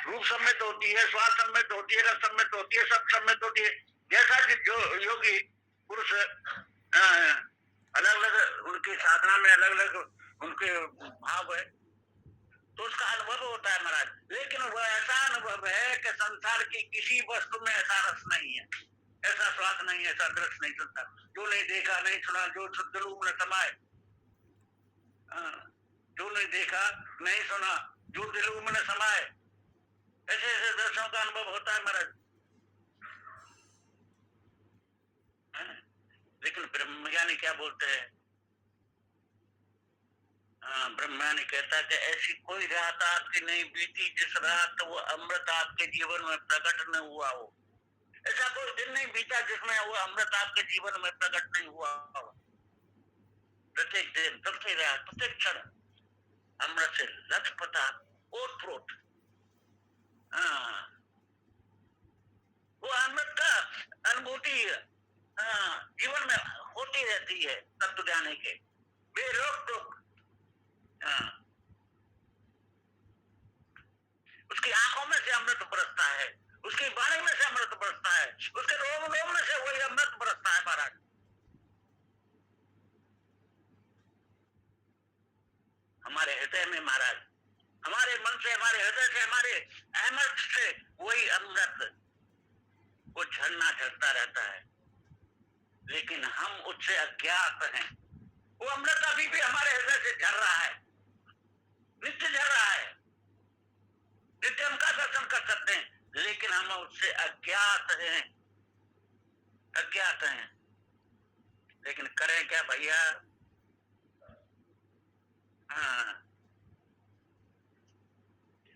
रूप सम्मित होती है, स्वाद सम्मित होती है, रस सम्मित होती है, सब सम्मित होती है। जैसा जो योगी पुरुष अलग अलग उनकी साधना में अलग अलग उनके भाव है, तो उसका अनुभव होता है महाराज। लेकिन वह ऐसा अनुभव है कि संसार की किसी वस्तु में ऐसा रस नहीं है, ऐसा स्वाद नहीं, ऐसा दृश्य नहीं सुनता, जो नहीं देखा नहीं सुना, जो दिलों में समाये, जो नहीं देखा नहीं सुना, जो दिलों में समाये, ऐसे ऐसे दर्शनों का अनुभव होता है महाराज। लेकिन ब्रह्मज्ञानी क्या बोलते हैं, ब्रह्मज्ञानी कहता है कि ऐसी कोई रात आपकी नहीं बीती जिस रात वो अमृत आपके जीवन में प्रकट न हुआ हो। ऐसा कोई दिन नहीं बीता जिसमें वो अमृत आपके जीवन में प्रकट नहीं हुआ हो। प्रत्येक दिन, प्रत्येक रात, प्रत्येक क्षण अमृत से लथपथा ओत-प्रोत। वो अमृत का अनुभूति जीवन में होती रहती है तत्व जाने के बेरोक टोक। उसकी आंखों में से अमृत बरसता है, उसकी वाणी में से अमृत बरसता है, उसके रोम रोम में से वही अमृत बरसता है महाराज। हमारे हृदय में महाराज, हमारे मन से, हमारे हृदय से, हमारे अमृत से वही अमृत वो झरना झरता रहता है, लेकिन हम उससे अज्ञात हैं। वो अमृत अभी भी हमारे हृदय से झर रहा है, नित्य झर रहा है, नित्य हम का दर्शन कर सकते हैं, लेकिन हम उससे अज्ञात हैं, अज्ञात हैं। लेकिन करें क्या भैया? हाँ,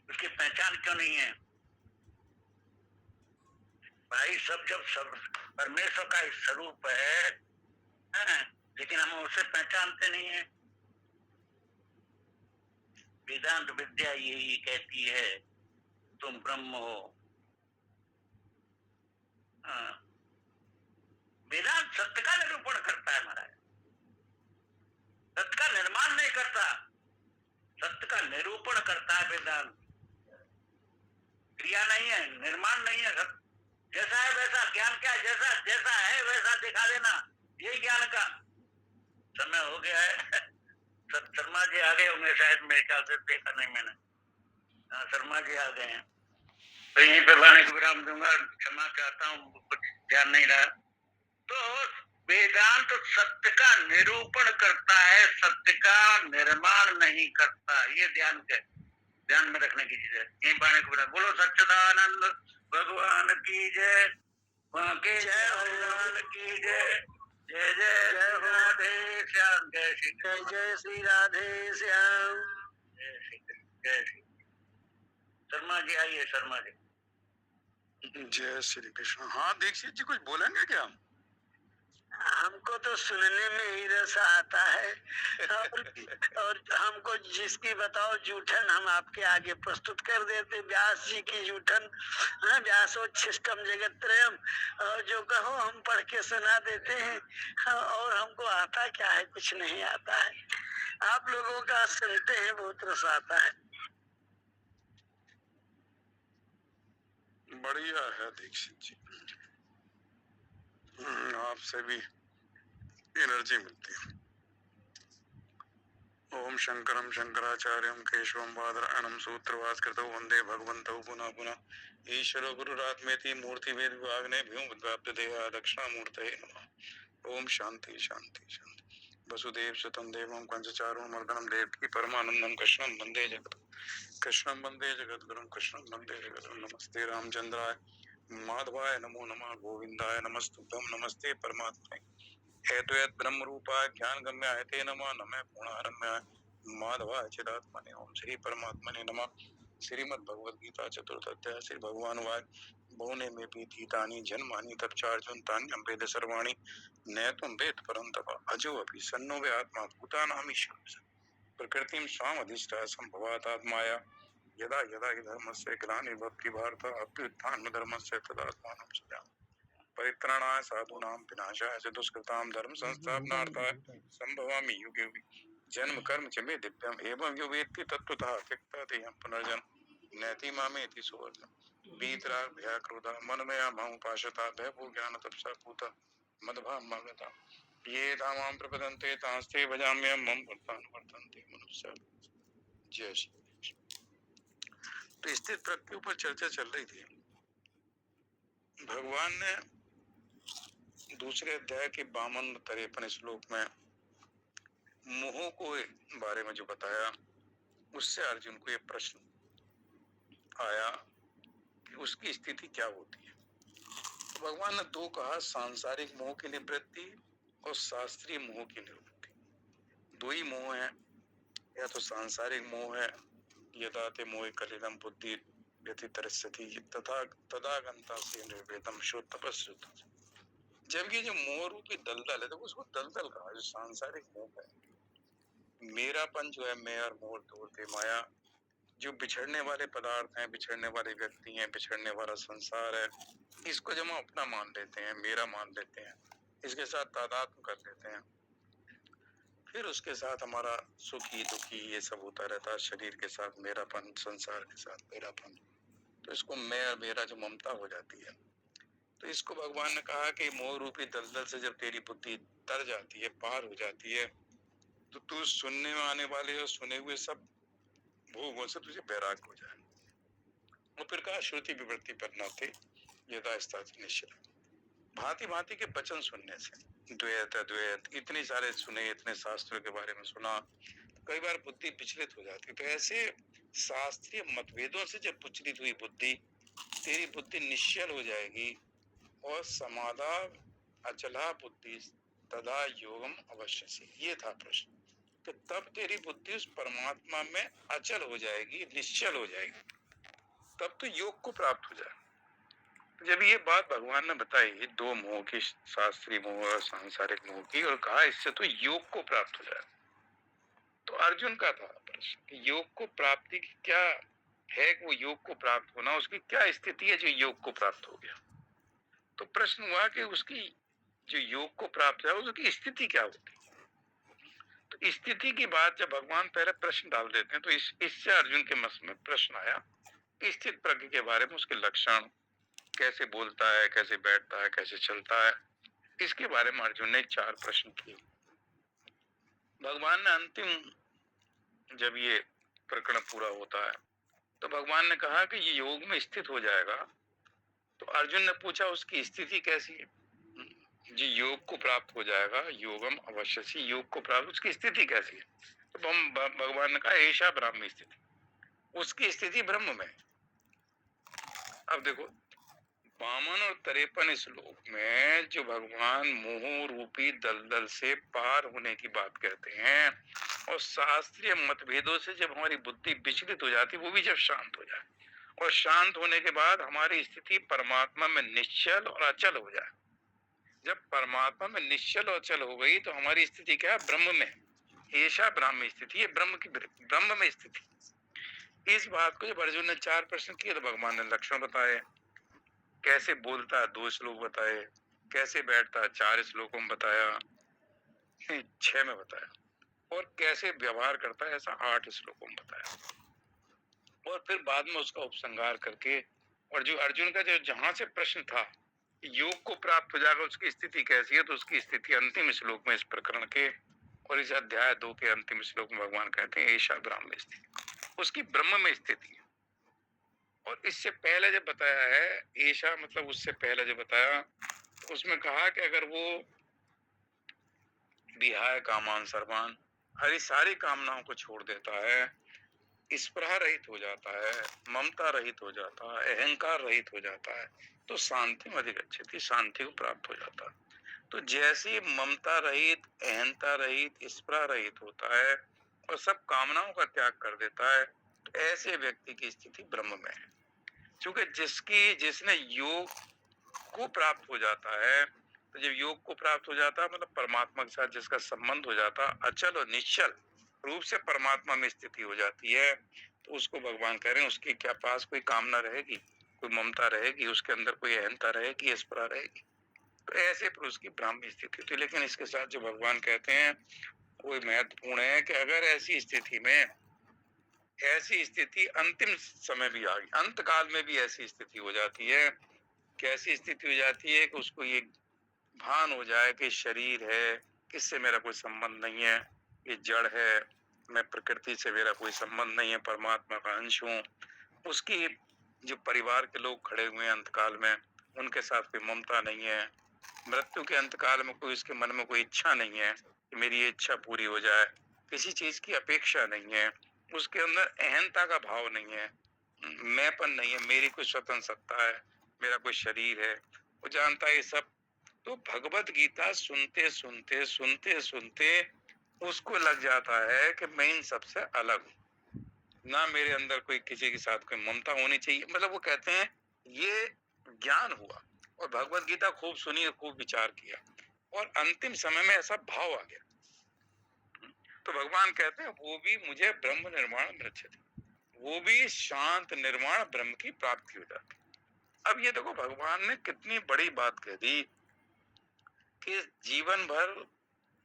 उसकी पहचान क्यों नहीं है भाई? जब सब परमेश्वर का ही स्वरूप है, हाँ, लेकिन हम उसे पहचानते नहीं है। वेदांत विद्या यही कहती है तुम ब्रह्म हो। हाँ, वेदांत सत्य का निरूपण करता है महाराज, सत्य का निर्माण नहीं करता, सत्य का निरूपण करता है वेदांत। क्रिया नहीं है, निर्माण नहीं है। जैसा है वैसा ज्ञान, क्या जैसा जैसा है वैसा दिखा देना, यही ज्ञान का समय हो गया है। शर्मा जी आ गए होंगे शायद, मेरे ख्याल से देखा नहीं मैंने। हाँ, शर्मा जी आ गए हैं, तो यहीं पे वाणी को विराम दूंगा। क्षमा चाहता हूँ, कुछ ध्यान नहीं रहा। तो वेदांत सत्य का निरूपण करता है, सत्य का निर्माण नहीं करता। ये ध्यान में रखने की चीज है। यही वाणी को विराम। बोलो सच्चिदानंद भगवान की जय, वहाँ के जय भगवान की जय। जय जय जय राधे श्याम, जय श्री कृष्ण, जय श्री राधे श्याम, जय श्री कृष्ण, जय श्री। शर्मा जी आइए, शर्मा जी। जय श्री कृष्ण। हाँ दीक्षित जी, कुछ बोलेंगे क्या? हमको तो सुनने में ही रस आता है, और हमको जिसकी बताओ जूठन हम आपके आगे प्रस्तुत कर देते। व्यास जी की जूठन, व्यासोच्छिष्टम जगत त्रयम, और जो कहो हम पढ़ के सुना देते हैं। और हमको आता क्या है? कुछ नहीं आता है। आप लोगों का सुनते हैं बहुत रस आता है। बढ़िया है दीक्षित जी, आपसे भी एनर्जी मिलती है। ओम शंकरम शंकराचार्यम केशवम बादरायणम सूत्रभास्कृतौ वंदे भगवन्तौ पुनः पुनः। ईश्वरो गुरुरात्मेति मूर्ति भेद विभागने व्योमव्याप्त देहा दक्षिणामूर्तये नमः। ओम शांति शांति शांति। वसुदेव सुतं देवं कंसचारूणमर्दनं देवकी परमानंदं कृष्णं वंदे जगद्गुरुं कृष्णं वंदे जगद्गुरुं। नमस्ते रामचंद्राय माधवाय नमो नमः, गोविंदाय नमस्तुभ्यं, नमस्ते परमात्मने हेतुयत ब्रह्म रूपाय ज्ञान गम्याय ते नमः। नमः पूर्णारम्याय माधवाय चिदात्मने। ओम श्री परमात्मने नमः। श्रीमद् भगवद गीता चतुर्थ अध्याय। श्री भगवान वाच बहुने में पीतानि जन्मानि तपचार्जुन तानि अम्बेद सर्वाणि नैतुम वेद परं तप अजो अपि सन्नो वे आत्मा भूतानां ईश्वर प्रकृतिं स्वाम अधिष्ठा संभवात् आत्माया यदा यदा हि धर्मस्य ग्लानिर्भवति भारत अभ्युत्थानं धर्मस्य तदात्मानं सृजामि। परित्राणाय साधूनां विनाशाय च दुष्कृतां धर्म संस्थापनार्थाय संभवामि युगे युगे। जन्म कर्म च मे दिव्यम् एवं यो वेत्ति तत्त्वतः त्यक्त्वा देहं पुनर्जन्म नैति मामेति सुवर्णम्। वीतराग भय क्रोधा मनमया मामुपाश्रिता भयभो ज्ञान तपसा पूता मदभावमागता ये धामां प्रपदन्ते तांस्ते भजाम्यहं मम वर्तानुवर्तन्ते मनुष्याः। जय श्री कृष्ण। तो स्थित प्रज्ञ के ऊपर चर्चा चल रही थी। भगवान ने दूसरे अध्याय के 52-53 श्लोक में मोह को बारे में जो बताया, उससे अर्जुन को ये प्रश्न आया कि उसकी स्थिति क्या होती है। तो भगवान ने दो कहा, सांसारिक मोह की निवृत्ति और शास्त्रीय मोह की निवृत्ति। दो ही मोह है, या तो सांसारिक मोह है, यदा ते मोह कलिलम बुद्धि व्यतितरस्यति तथा तदागंता से निर्वेदम शो तपस्या। जबकि जो मोह रूपी दलदल है, तो उसको दलदल कहा, जो सांसारिक मोह है। मेरापन जो है, मैं और मोह तोड़ते माया, जो बिछड़ने वाले पदार्थ हैं, बिछड़ने वाले व्यक्ति हैं, बिछड़ने वाला संसार है, इसको जब हम अपना मान लेते हैं, मेरा मान लेते हैं, इसके साथ तादात्म्य कर लेते हैं, फिर उसके साथ हमारा सुखी दुखी ये सब होता रहता है। शरीर के साथ मेरापन, संसार के साथ मेरापन, तो इसको मैं और मेरा जो ममता हो जाती है। तो इसको भगवान ने कहा कि मोह रूपी दलदल से जब तेरी बुद्धि तर जाती है, पार हो जाती है, तो तू सुनने में आने वाले और सुने हुए सब भोगों से तुझे वैराग्य हो जाए। और फिर कहा श्रुति विवृत्ति पर न थे, यदा स्थिति निश्चल। भांति भांति के वचन सुनने से, द्वैत अद्वैत इतने सारे सुने, इतने शास्त्रों के बारे में सुना, कई बार बुद्धि विचलित हो जाती है। तो ऐसे शास्त्रीय मतभेदों से जब विचलित हुई बुद्धि, तेरी बुद्धि निश्चल हो जाएगी और समाधा अचला बुद्धि तदा योगम अवश्य से। ये था प्रश्न कि तब तेरी बुद्धि उस परमात्मा में अचल हो जाएगी, निश्चल हो जाएगी, तब तो योग को प्राप्त हो जाए। जब ये बात भगवान ने बताई, दो मोह की, शास्त्रीय मोह और सांसारिक मोह की, और कहा इससे तो योग को प्राप्त हो जाए, तो अर्जुन का था प्रश्न कि योग को प्राप्ति की क्या है, वो योग को प्राप्त होना, उसकी क्या स्थिति है जो योग को प्राप्त हो गया। तो प्रश्न हुआ कि उसकी जो योग को प्राप्त है उसकी स्थिति क्या होती। तो स्थिति की बात जब भगवान पहले प्रश्न डाल देते हैं, तो इससे अर्जुन के मन में प्रश्न आया स्थित प्रज्ञ के बारे में, उसके लक्षण, कैसे बोलता है, कैसे बैठता है, कैसे चलता है, इसके बारे में अर्जुन ने 4 प्रश्न किए। भगवान ने अंतिम जब ये प्रकरण पूरा होता है तो भगवान ने कहा कि ये योग में स्थित हो जाएगा। तो अर्जुन ने पूछा उसकी स्थिति कैसी है। जी योग को प्राप्त हो जाएगा, योगम अवश्य से, योग को प्राप्त, उसकी स्थिति कैसी है। तो भगवान ने कहा ऐसा ब्रह्म स्थिति, उसकी स्थिति ब्रह्म में। अब देखो 52 और 53 श्लोक में जो भगवान मोह रूपी दलदल से पार होने की बात कहते हैं, और शास्त्रीय मतभेदों से जब हमारी बुद्धि विचलित हो जाती, वो भी जब शांत हो जाए, और शांत होने के बाद हमारी स्थिति परमात्मा में निश्चल और अचल हो जाए। जब परमात्मा में निश्चल और अचल हो गई तो हमारी स्थिति क्या है, ब्रह्म में। ऐसा ब्रह्म स्थिति है, ब्रह्म में स्थिति। इस बात को जब अर्जुन ने 4 प्रश्न किए तो भगवान ने लक्षण बताए, कैसे बोलता है 2 श्लोक बताए, कैसे बैठता है 4 श्लोकों में बताया, 6 में बताया, और कैसे व्यवहार करता है ऐसा 8 श्लोकों में बताया। और फिर बाद में उसका उपसंहार करके, और जो अर्जुन का जो जहां से प्रश्न था योग को प्राप्त हो जाएगा उसकी स्थिति कैसी है, तो उसकी स्थिति अंतिम श्लोक में इस प्रकरण के और इस अध्याय 2 के अंतिम श्लोक में भगवान कहते हैं ऐसा ब्रह्म में स्थिति, उसकी ब्रह्म में स्थिति है। और इससे पहले जब बताया है ऐसा, मतलब उससे पहले जो बताया उसमें कहा कि अगर वो विहाय कामान सर्वान, हरी सारी कामनाओं को छोड़ देता है, स्पृहा रहित हो जाता है, ममता रहित हो जाता है, अहंकार रहित हो जाता है, तो शांति में अधिगच्छति, शांति को प्राप्त हो जाता है। तो जैसे ममता रहित, अहंता रहित, स्पृहा रहित होता है और सब कामनाओं का त्याग कर देता है, तो ऐसे व्यक्ति की स्थिति ब्रह्म में है। क्योंकि जिसने योग को प्राप्त हो जाता है, तो जब योग को प्राप्त हो जाता है मतलब परमात्मा के साथ जिसका संबंध हो जाता है, अचल और निश्चल रूप से परमात्मा में स्थिति हो जाती है, तो उसको भगवान कह रहे हैं उसके क्या पास कोई कामना रहेगी, कोई ममता रहेगी, उसके अंदर कोई अहंता रहेगी, स्पृहा रहेगी। तो ऐसे पुरुष की ब्राह्मी स्थिति थी। लेकिन इसके साथ जो भगवान कहते हैं वो महत्वपूर्ण है कि अगर ऐसी स्थिति में, ऐसी स्थिति अंतिम समय भी आ गई, अंत काल में भी ऐसी स्थिति हो जाती है, कैसी स्थिति हो जाती है कि उसको ये भान हो जाए कि शरीर है, इससे मेरा कोई संबंध नहीं है, ये जड़ है, मैं प्रकृति से मेरा कोई संबंध नहीं है, परमात्मा का अंश हूँ। उसकी जो परिवार के लोग खड़े हुए हैं अंतकाल में, उनके साथ कोई ममता नहीं है। मृत्यु के अंतकाल में कोई उसके मन में कोई इच्छा नहीं है कि मेरी ये इच्छा पूरी हो जाए, किसी चीज की अपेक्षा नहीं है, उसके अंदर अहंता का भाव नहीं है, मैंपन नहीं है, मेरी कोई स्वतंत्र सत्ता है, मेरा कोई शरीर है, वो जानता है ये सब। तो भगवत गीता सुनते सुनते सुनते सुनते उसको लग जाता है कि मैं इन सबसे अलग हूँ, ना मेरे अंदर कोई किसी के साथ कोई ममता होनी चाहिए। मतलब वो कहते हैं ये ज्ञान हुआ और भगवत गीता खूब सुनी और खूब विचार किया और अंतिम समय में ऐसा भाव आ गया, तो भगवान कहते हैं वो भी मुझे ब्रह्म निर्माण मृच्छति, वो भी शांत निर्माण ब्रह्म की प्राप्ति हो जाती। अब ये देखो भगवान ने कितनी बड़ी बात कह दी कि जीवन भर,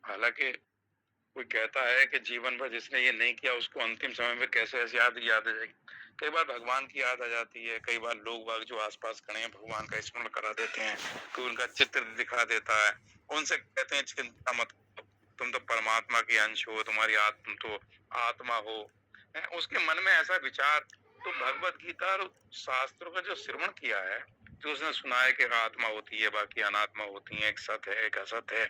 हालांकि कोई कहता है कि जीवन भर जिसने ये नहीं किया उसको अंतिम समय में कैसे ऐसी याद आ जाएगी। कई बार भगवान की याद आ जाती है, कई बार लोग बाग जो आसपास खड़े हैं भगवान का स्मरण करा देते हैं, कोई उनका चित्र दिखा देता है, उनसे कहते हैं चिंता मत, तुम तो परमात्मा की अंश हो, तुम्हारी तुम तो आत्मा हो। उसके मन में ऐसा विचार, तो भगवत गीता और शास्त्रों का जो श्रवण किया है जो उसने सुना है कि आत्मा होती है, बाकी अनात्मा होती है, एक सत है एक असत है,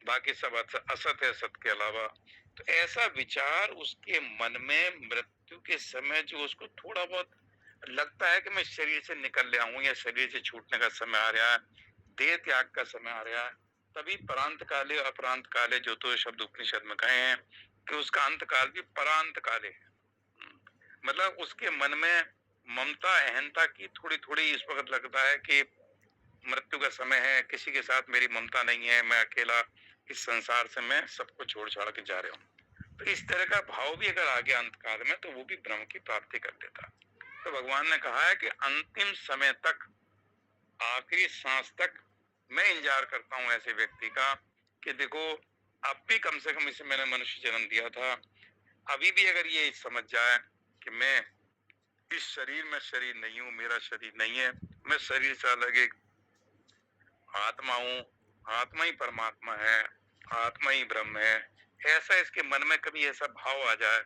बाकी सब असत है सत के अलावा। तो ऐसा विचार उसके मन में मृत्यु के समय जो उसको थोड़ा बहुत लगता है कि मैं शरीर से निकल रहा हूँ या शरीर से छूटने का समय आ रहा है, देह त्याग का समय आ रहा है, तभी परांत काले अपरांत काले जो तो शब्द उपनिषद में कहे हैं कि उसका अंत काल भी परांत काले है। मतलब उसके मन में ममता अहंता की थोड़ी थोड़ी इस वक्त लगता है कि मृत्यु का समय है, किसी के साथ मेरी ममता नहीं है, मैं अकेला इस संसार से मैं सबको छोड़ छाड़ के जा रहा हूँ। तो इस तरह का भाव भी अगर आ गया अंत काल में तो वो भी ब्रह्म की प्राप्ति कर देता। तो भगवान ने कहा है कि अंतिम समय तक, आखिरी सांस तक मैं इंतजार करता हूँ ऐसे व्यक्ति का कि देखो अब भी कम से कम इसे मैंने मनुष्य जन्म दिया था, अभी भी अगर ये समझ जाए कि मैं इस शरीर में शरीर नहीं हूँ, मेरा शरीर नहीं है, मैं शरीर से अलग एक आत्मा हूँ, आत्मा ही परमात्मा है, आत्मा ही ब्रह्म है, ऐसा इसके मन में कभी ऐसा भाव आ जाए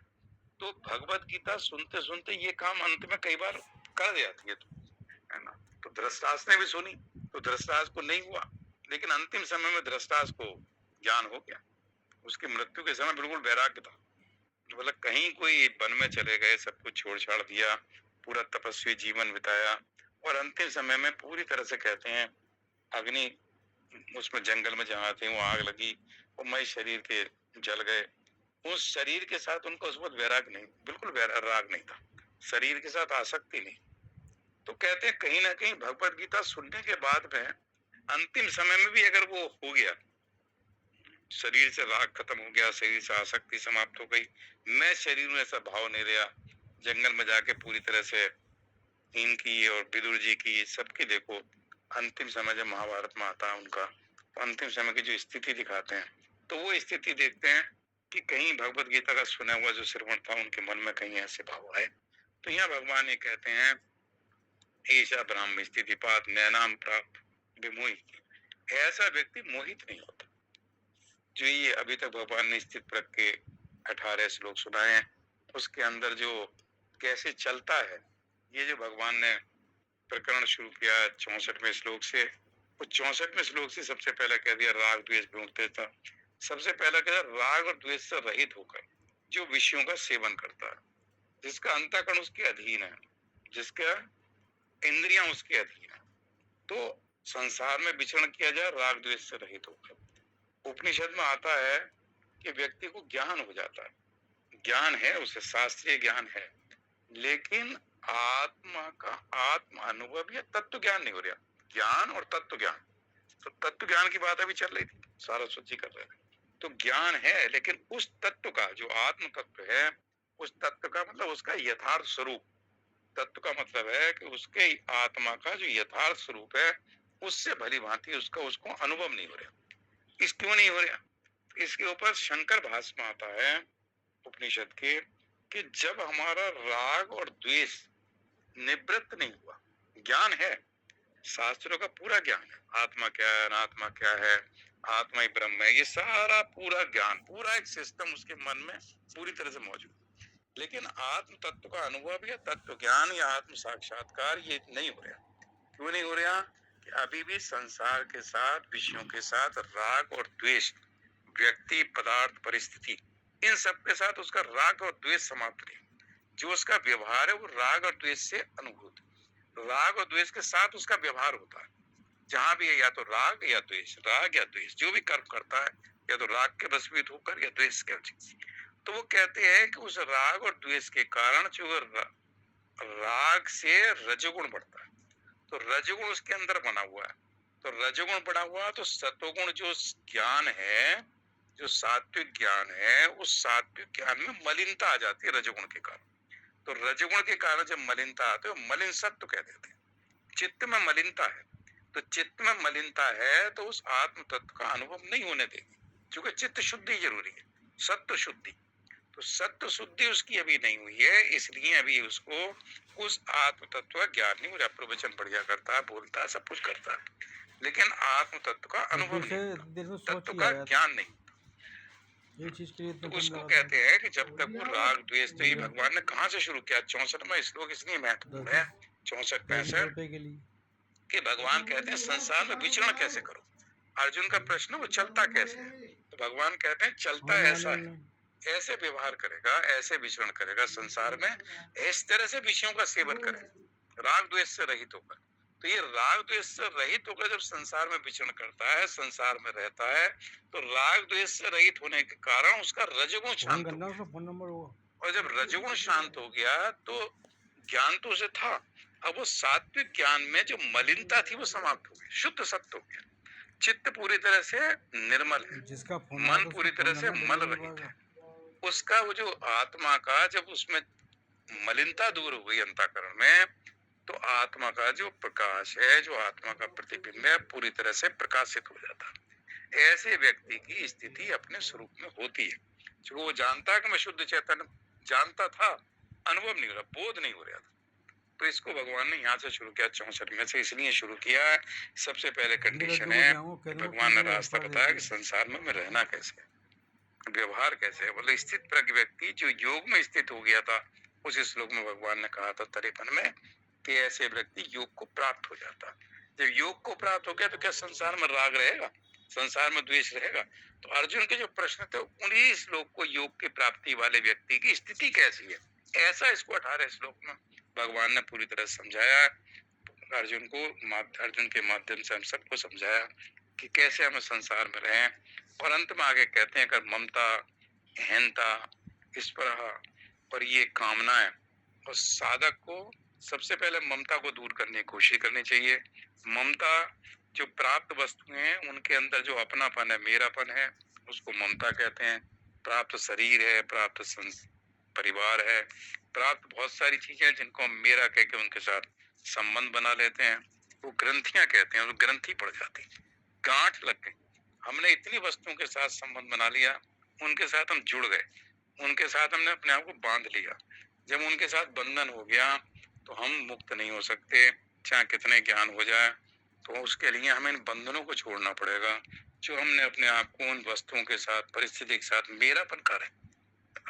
तो भगवत गीता सुनते सुनते ये काम अंत में कई बार कर जाती है ना। तो धृतराष्ट्र ने भी सुनी तो धृतराष्ट्र को नहीं हुआ, लेकिन अंतिम समय में धृतराष्ट्र को ज्ञान हो गया। उसकी मृत्यु के समय बिल्कुल वैराग्य था, मतलब कहीं कोई वन में चले गए, सब कुछ छोड़ छाड़ दिया, पूरा तपस्वी जीवन बिताया और अंतिम समय में पूरी तरह से कहते हैं अग्नि उसमें जंगल में जहाँ थे वो आग लगी और मई शरीर के जल गए। उस शरीर के साथ उनको उस वक्त वैराग नहीं, बिल्कुल राग नहीं था, शरीर के साथ आसक्ति नहीं। तो कहते हैं कहीं ना कहीं भगवत गीता सुनने के बाद में अंतिम समय में भी अगर वो हो गया, शरीर से राग खत्म हो गया, शरीर से आसक्ति समाप्त हो गई, मैं शरीर में ऐसा भाव नहीं रहा, जंगल में जाके पूरी तरह से इनकी और विदुर जी की सबकी देखो अंतिम समय जब महाभारत में आता है उनका, तो अंतिम समय की जो स्थिति दिखाते हैं तो वो स्थिति देखते हैं कि कहीं भगवत गीता का सुना हुआ जो श्रवण था उनके मन में कहीं ऐसे भाव आए। तो यहाँ भगवान ये कहते हैं ऐसा ब्रह्म स्थिति पात नैनाम प्राप्त विमोही, ऐसा व्यक्ति मोहित नहीं होता। जो ये अभी तक भगवान ने स्थित प्रज्ञ के 18 श्लोक सुनाए हैं उसके अंदर जो कैसे चलता है, ये जो भगवान ने प्रकरण शुरू किया 64वें श्लोक से, वो 64वें श्लोक से सबसे पहले कह दिया राग द्वेष विमुक्त था। सबसे पहला कह दिया राग और द्वेष से रहित होकर जो विषयों का सेवन करता है, जिसका अंतःकरण उसके अधीन है, जिसका इंद्रियां उसके अधीन है, तो संसार में विचरण किया जाए राग द्वेष से रहित होकर। उपनिषद में आता है कि व्यक्ति को ज्ञान हो जाता है, ज्ञान है उसे, शास्त्रीय ज्ञान है, लेकिन आत्मा का आत्म अनुभव या तत्व ज्ञान नहीं हो रहा। ज्ञान और तत्व ज्ञान, तो तत्व ज्ञान की बात अभी चल रही थी, सारस्वत जी कर रहे थे। तो ज्ञान है लेकिन उस तत्व का जो आत्म तत्व है, उस तत्व का मतलब उसका यथार्थ स्वरूप, तत्व का मतलब है कि उसके आत्मा का जो यथार्थ स्वरूप है उससे भली भांति उसको अनुभव नहीं हो रहा। इस क्यों नहीं हो रहा? इसके ऊपर शंकर भाष्य में आता है उपनिषद के कि जब हमारा राग और द्वेष निवृत्त नहीं हुआ, ज्ञान है, शास्त्रों का पूरा ज्ञान है, आत्मा क्या है, अनात्मा क्या है, आत्मा ही ब्रह्म है, ये सारा पूरा ज्ञान, पूरा एक सिस्टम उसके मन में पूरी तरह से मौजूद, लेकिन आत्म तत्व का अनुभव या तत्व ज्ञान या आत्म साक्षात्कार ये नहीं हो रहा। क्यों नहीं हो रहा? कि अभी भी संसार के साथ, विषयों के साथ राग और द्वेष, व्यक्ति, पदार्थ, परिस्थिति, इन सब के साथ उसका राग और द्वेष समाप्त नहीं। जो उसका व्यवहार है वो राग और द्वेष से अनुभूत, राग और द्वेष के साथ उसका व्यवहार होता है। जहां भी है या तो राग या द्वेष, राग या द्वेष, जो भी कर्म करता है या तो राग के वशीभूत होकर या द्वेष के वशीभूत। तो वो कहते हैं कि उस राग और द्वेष के कारण जो राग से रजोगुण बढ़ता है, तो रजोगुण उसके अंदर बना हुआ है, तो रजोगुण बना हुआ तो सतोगुण जो ज्ञान है, जो सात्विक ज्ञान है, उस सात्विक ज्ञान में मलिनता आ जाती है रजोगुण के कारण। तो रजोगुण के कारण जब मलिनता आती है, मलिन सत्व कह देते हैं। चित्त में मलिनता है, तो चित्त में मलिनता है तो उस आत्म तत्व का अनुभव नहीं होने देगी, क्योंकि चित्त शुद्धि जरूरी है, सत्व शुद्धि। तो सत्व शुद्धि उसकी अभी नहीं हुई है, इसलिए अभी उसको उस आत्म तत्व का ज्ञान नहीं हो रहा। प्रवचन बढ़िया करता है, बोलता है, सब कुछ करता है, लेकिन आत्म तत्व का अनुभव नहीं, तत्व का ज्ञान नहीं। ये चीज के लिए तो उसको कहते हैं कि जब तक वो राग द्वेष, तो ये भगवान ने कहां से शुरू किया? 64वां श्लोक इसलिए महत्वपूर्ण है, 64 65 के लिए कि भगवान कहते हैं संसार में विचरण कैसे करो। अर्जुन का प्रश्न वो चलता कैसे है, तो भगवान कहते हैं चलता ऐसा है, ऐसे व्यवहार करेगा, ऐसे विचरण करेगा संसार में, इस तरह से विषयों का सेवन करे, राग द्वेष से रहित होकर। तो ये राग द्वेष से रहित होकर जब संसार में विचरण करता है, संसार में रहता है, तो राग द्वेष से रहित होने के कारण उसका रजोगुण शांत हो गया। फोन नंबर वो, और जब रजोगुण शांत हो गया तो ज्ञान तो उसे था, अब वो सात्विक ज्ञान में जो मलिनता थी वो समाप्त हो गई, शुद्ध सत्य हो गया, चित्त पूरी तरह से निर्मल है, जिसका मन पूरी तरह से मल रहित है। उसका वो जो आत्मा का जब उसमें मलिनता दूर हो गई अंतःकरण में, तो आत्मा का जो प्रकाश है, जो आत्मा का प्रतिबिंब है, पूरी तरह से प्रकाशित हो जाता है। ऐसे व्यक्ति की स्थिति अपने स्वरूप में होती है। जो वो जानता है कि मैं शुद्ध चैतन्य, जानता था, अनुभव नहीं हो रहा, बोध नहीं हो रहा था। तो इसको भगवान ने यहाँ से शुरू किया, 64 में से इसलिए शुरू किया है। सबसे पहले कंडीशन है, भगवान ने रास्ता बताया कि संसार में मैं रहना कैसे, व्यवहार कैसे है। बोले स्थित प्रज्ञ व्यक्ति जो योग में स्थित हो गया था, उस श्लोक में भगवान ने कहा था 53 में कि ऐसे व्यक्ति योग को प्राप्त हो जाता। जब योग को प्राप्त हो गया तो क्या संसार में राग रहेगा, संसार में द्वेष रहेगा? तो अर्जुन के जो प्रश्न थे उन्हीं श्लोक को योग की प्राप्ति वाले व्यक्ति की स्थिति कैसी है, ऐसा इसको 18 श्लोक में भगवान ने पूरी तरह समझाया। अर्जुन को, अर्जुन के माध्यम से हम सबको समझाया कि कैसे हमें संसार में रहें। और अंत में आगे कहते हैं अगर ममता, अहंता, स्पृहा और ये कामनाएं, और साधक को सबसे पहले ममता को दूर करने की कोशिश करनी चाहिए। ममता, जो प्राप्त वस्तुएं हैं उनके अंदर जो अपनापन है, मेरापन है, उसको ममता कहते हैं। प्राप्त शरीर है, प्राप्त परिवार है, प्राप्त बहुत सारी चीजें जिनको हम मेरा कह के उनके साथ संबंध बना लेते हैं, वो ग्रंथियां कहते हैं। वो ग्रंथि पड़ जाती, गांठ लग गई, हमने इतनी वस्तुओं के साथ संबंध बना लिया, उनके साथ हम जुड़ गए, उनके साथ हमने अपने आप को बांध लिया। जब उनके साथ बंधन हो गया तो हम मुक्त नहीं हो सकते, चाहे कितने ज्ञान हो जाए। तो उसके लिए हमें इन बंधनों को छोड़ना पड़ेगा जो हमने अपने आप को उन वस्तुओं के साथ, परिस्थिति के साथ मेरापन कर है।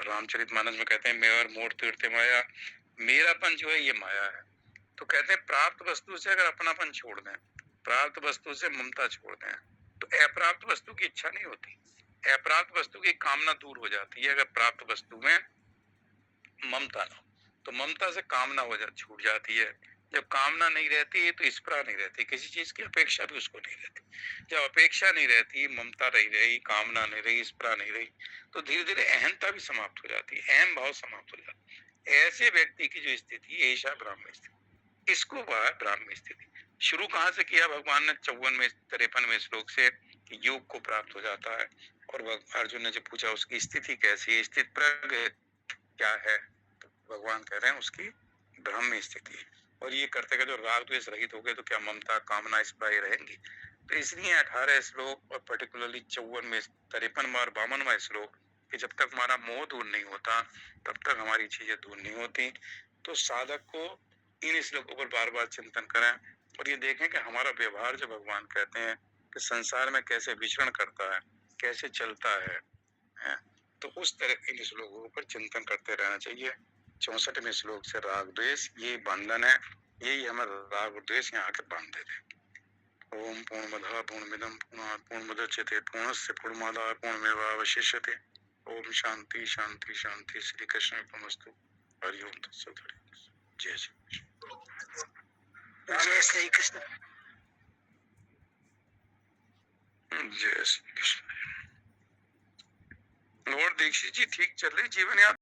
रामचरितमानस में कहते हैं मेवर मोर तीर्थ माया, मेरापन जो है ये माया है। तो कहते हैं प्राप्त वस्तु से अगर अपनापन छोड़ दें, प्राप्त वस्तु से ममता छोड़ दें, तो अप्राप्त वस्तु की इच्छा नहीं होती, अप्राप्त वस्तु की कामना दूर हो जाती है। अगर प्राप्त वस्तु में ममता ना हो तो ममता से कामना हो छूट जाती है। जब कामना नहीं रहती है तो स्पृहा नहीं रहती, किसी चीज की अपेक्षा भी उसको नहीं रहती। जब अपेक्षा नहीं रहती, ममता नहीं रही, कामना नहीं रही, स्पृहा नहीं रही, तो धीरे धीरे अहंता भी समाप्त हो जाती है, अहम भाव समाप्त हो जाता है। ऐसे व्यक्ति की जो स्थिति है, ऐसा ब्राह्मण स्थिति, इसको वह ब्राह्मण स्थिति। शुरू कहाँ से किया भगवान ने? 53वें श्लोक से कि योग को प्राप्त हो जाता है। और अर्जुन ने जब पूछा उसकी स्थिति कैसी है, स्थित प्रज्ञ क्या है, तो भगवान कह रहे हैं उसकी ब्रह्म स्थिति है। और ये करते करते राग द्वेष रहित हो गए तो क्या ममता, कामना, स्पृहा रहेंगी? तो इसलिए 18 श्लोक और पर्टिकुलरली 54 में, 53 में और 52वां श्लोक कि जब तक हमारा मोह दूर नहीं होता तब तक हमारी चीजें दूर नहीं होती। तो साधक को इन श्लोकों पर बार बार चिंतन करें और ये देखें कि हमारा व्यवहार जो भगवान कहते हैं कि संसार में कैसे विचरण करता है, कैसे चलता है, तो उस तरह इन श्लोकों पर चिंतन करते रहना चाहिए। 64वें श्लोक से राग द्वेष ये बंधन है, यही हमें राग और द्वेष यहाँ के बांध देते हैं। ओम पूर्णमदः पूर्णमिदं पूर्णात् पूर्णमुदच्यते पूर्णस्य पूर्णमादाय पूर्णमेवावशिष्यते। ओम शांति शांति शांति। श्री कृष्ण अर्पणमस्तु। हरि ओम तत्सत्। जय श्री कृष्ण। जय श्री कृष्ण। जय श्री कृष्ण। और दीक्षित जी ठीक चल रही जीवन यात्रा?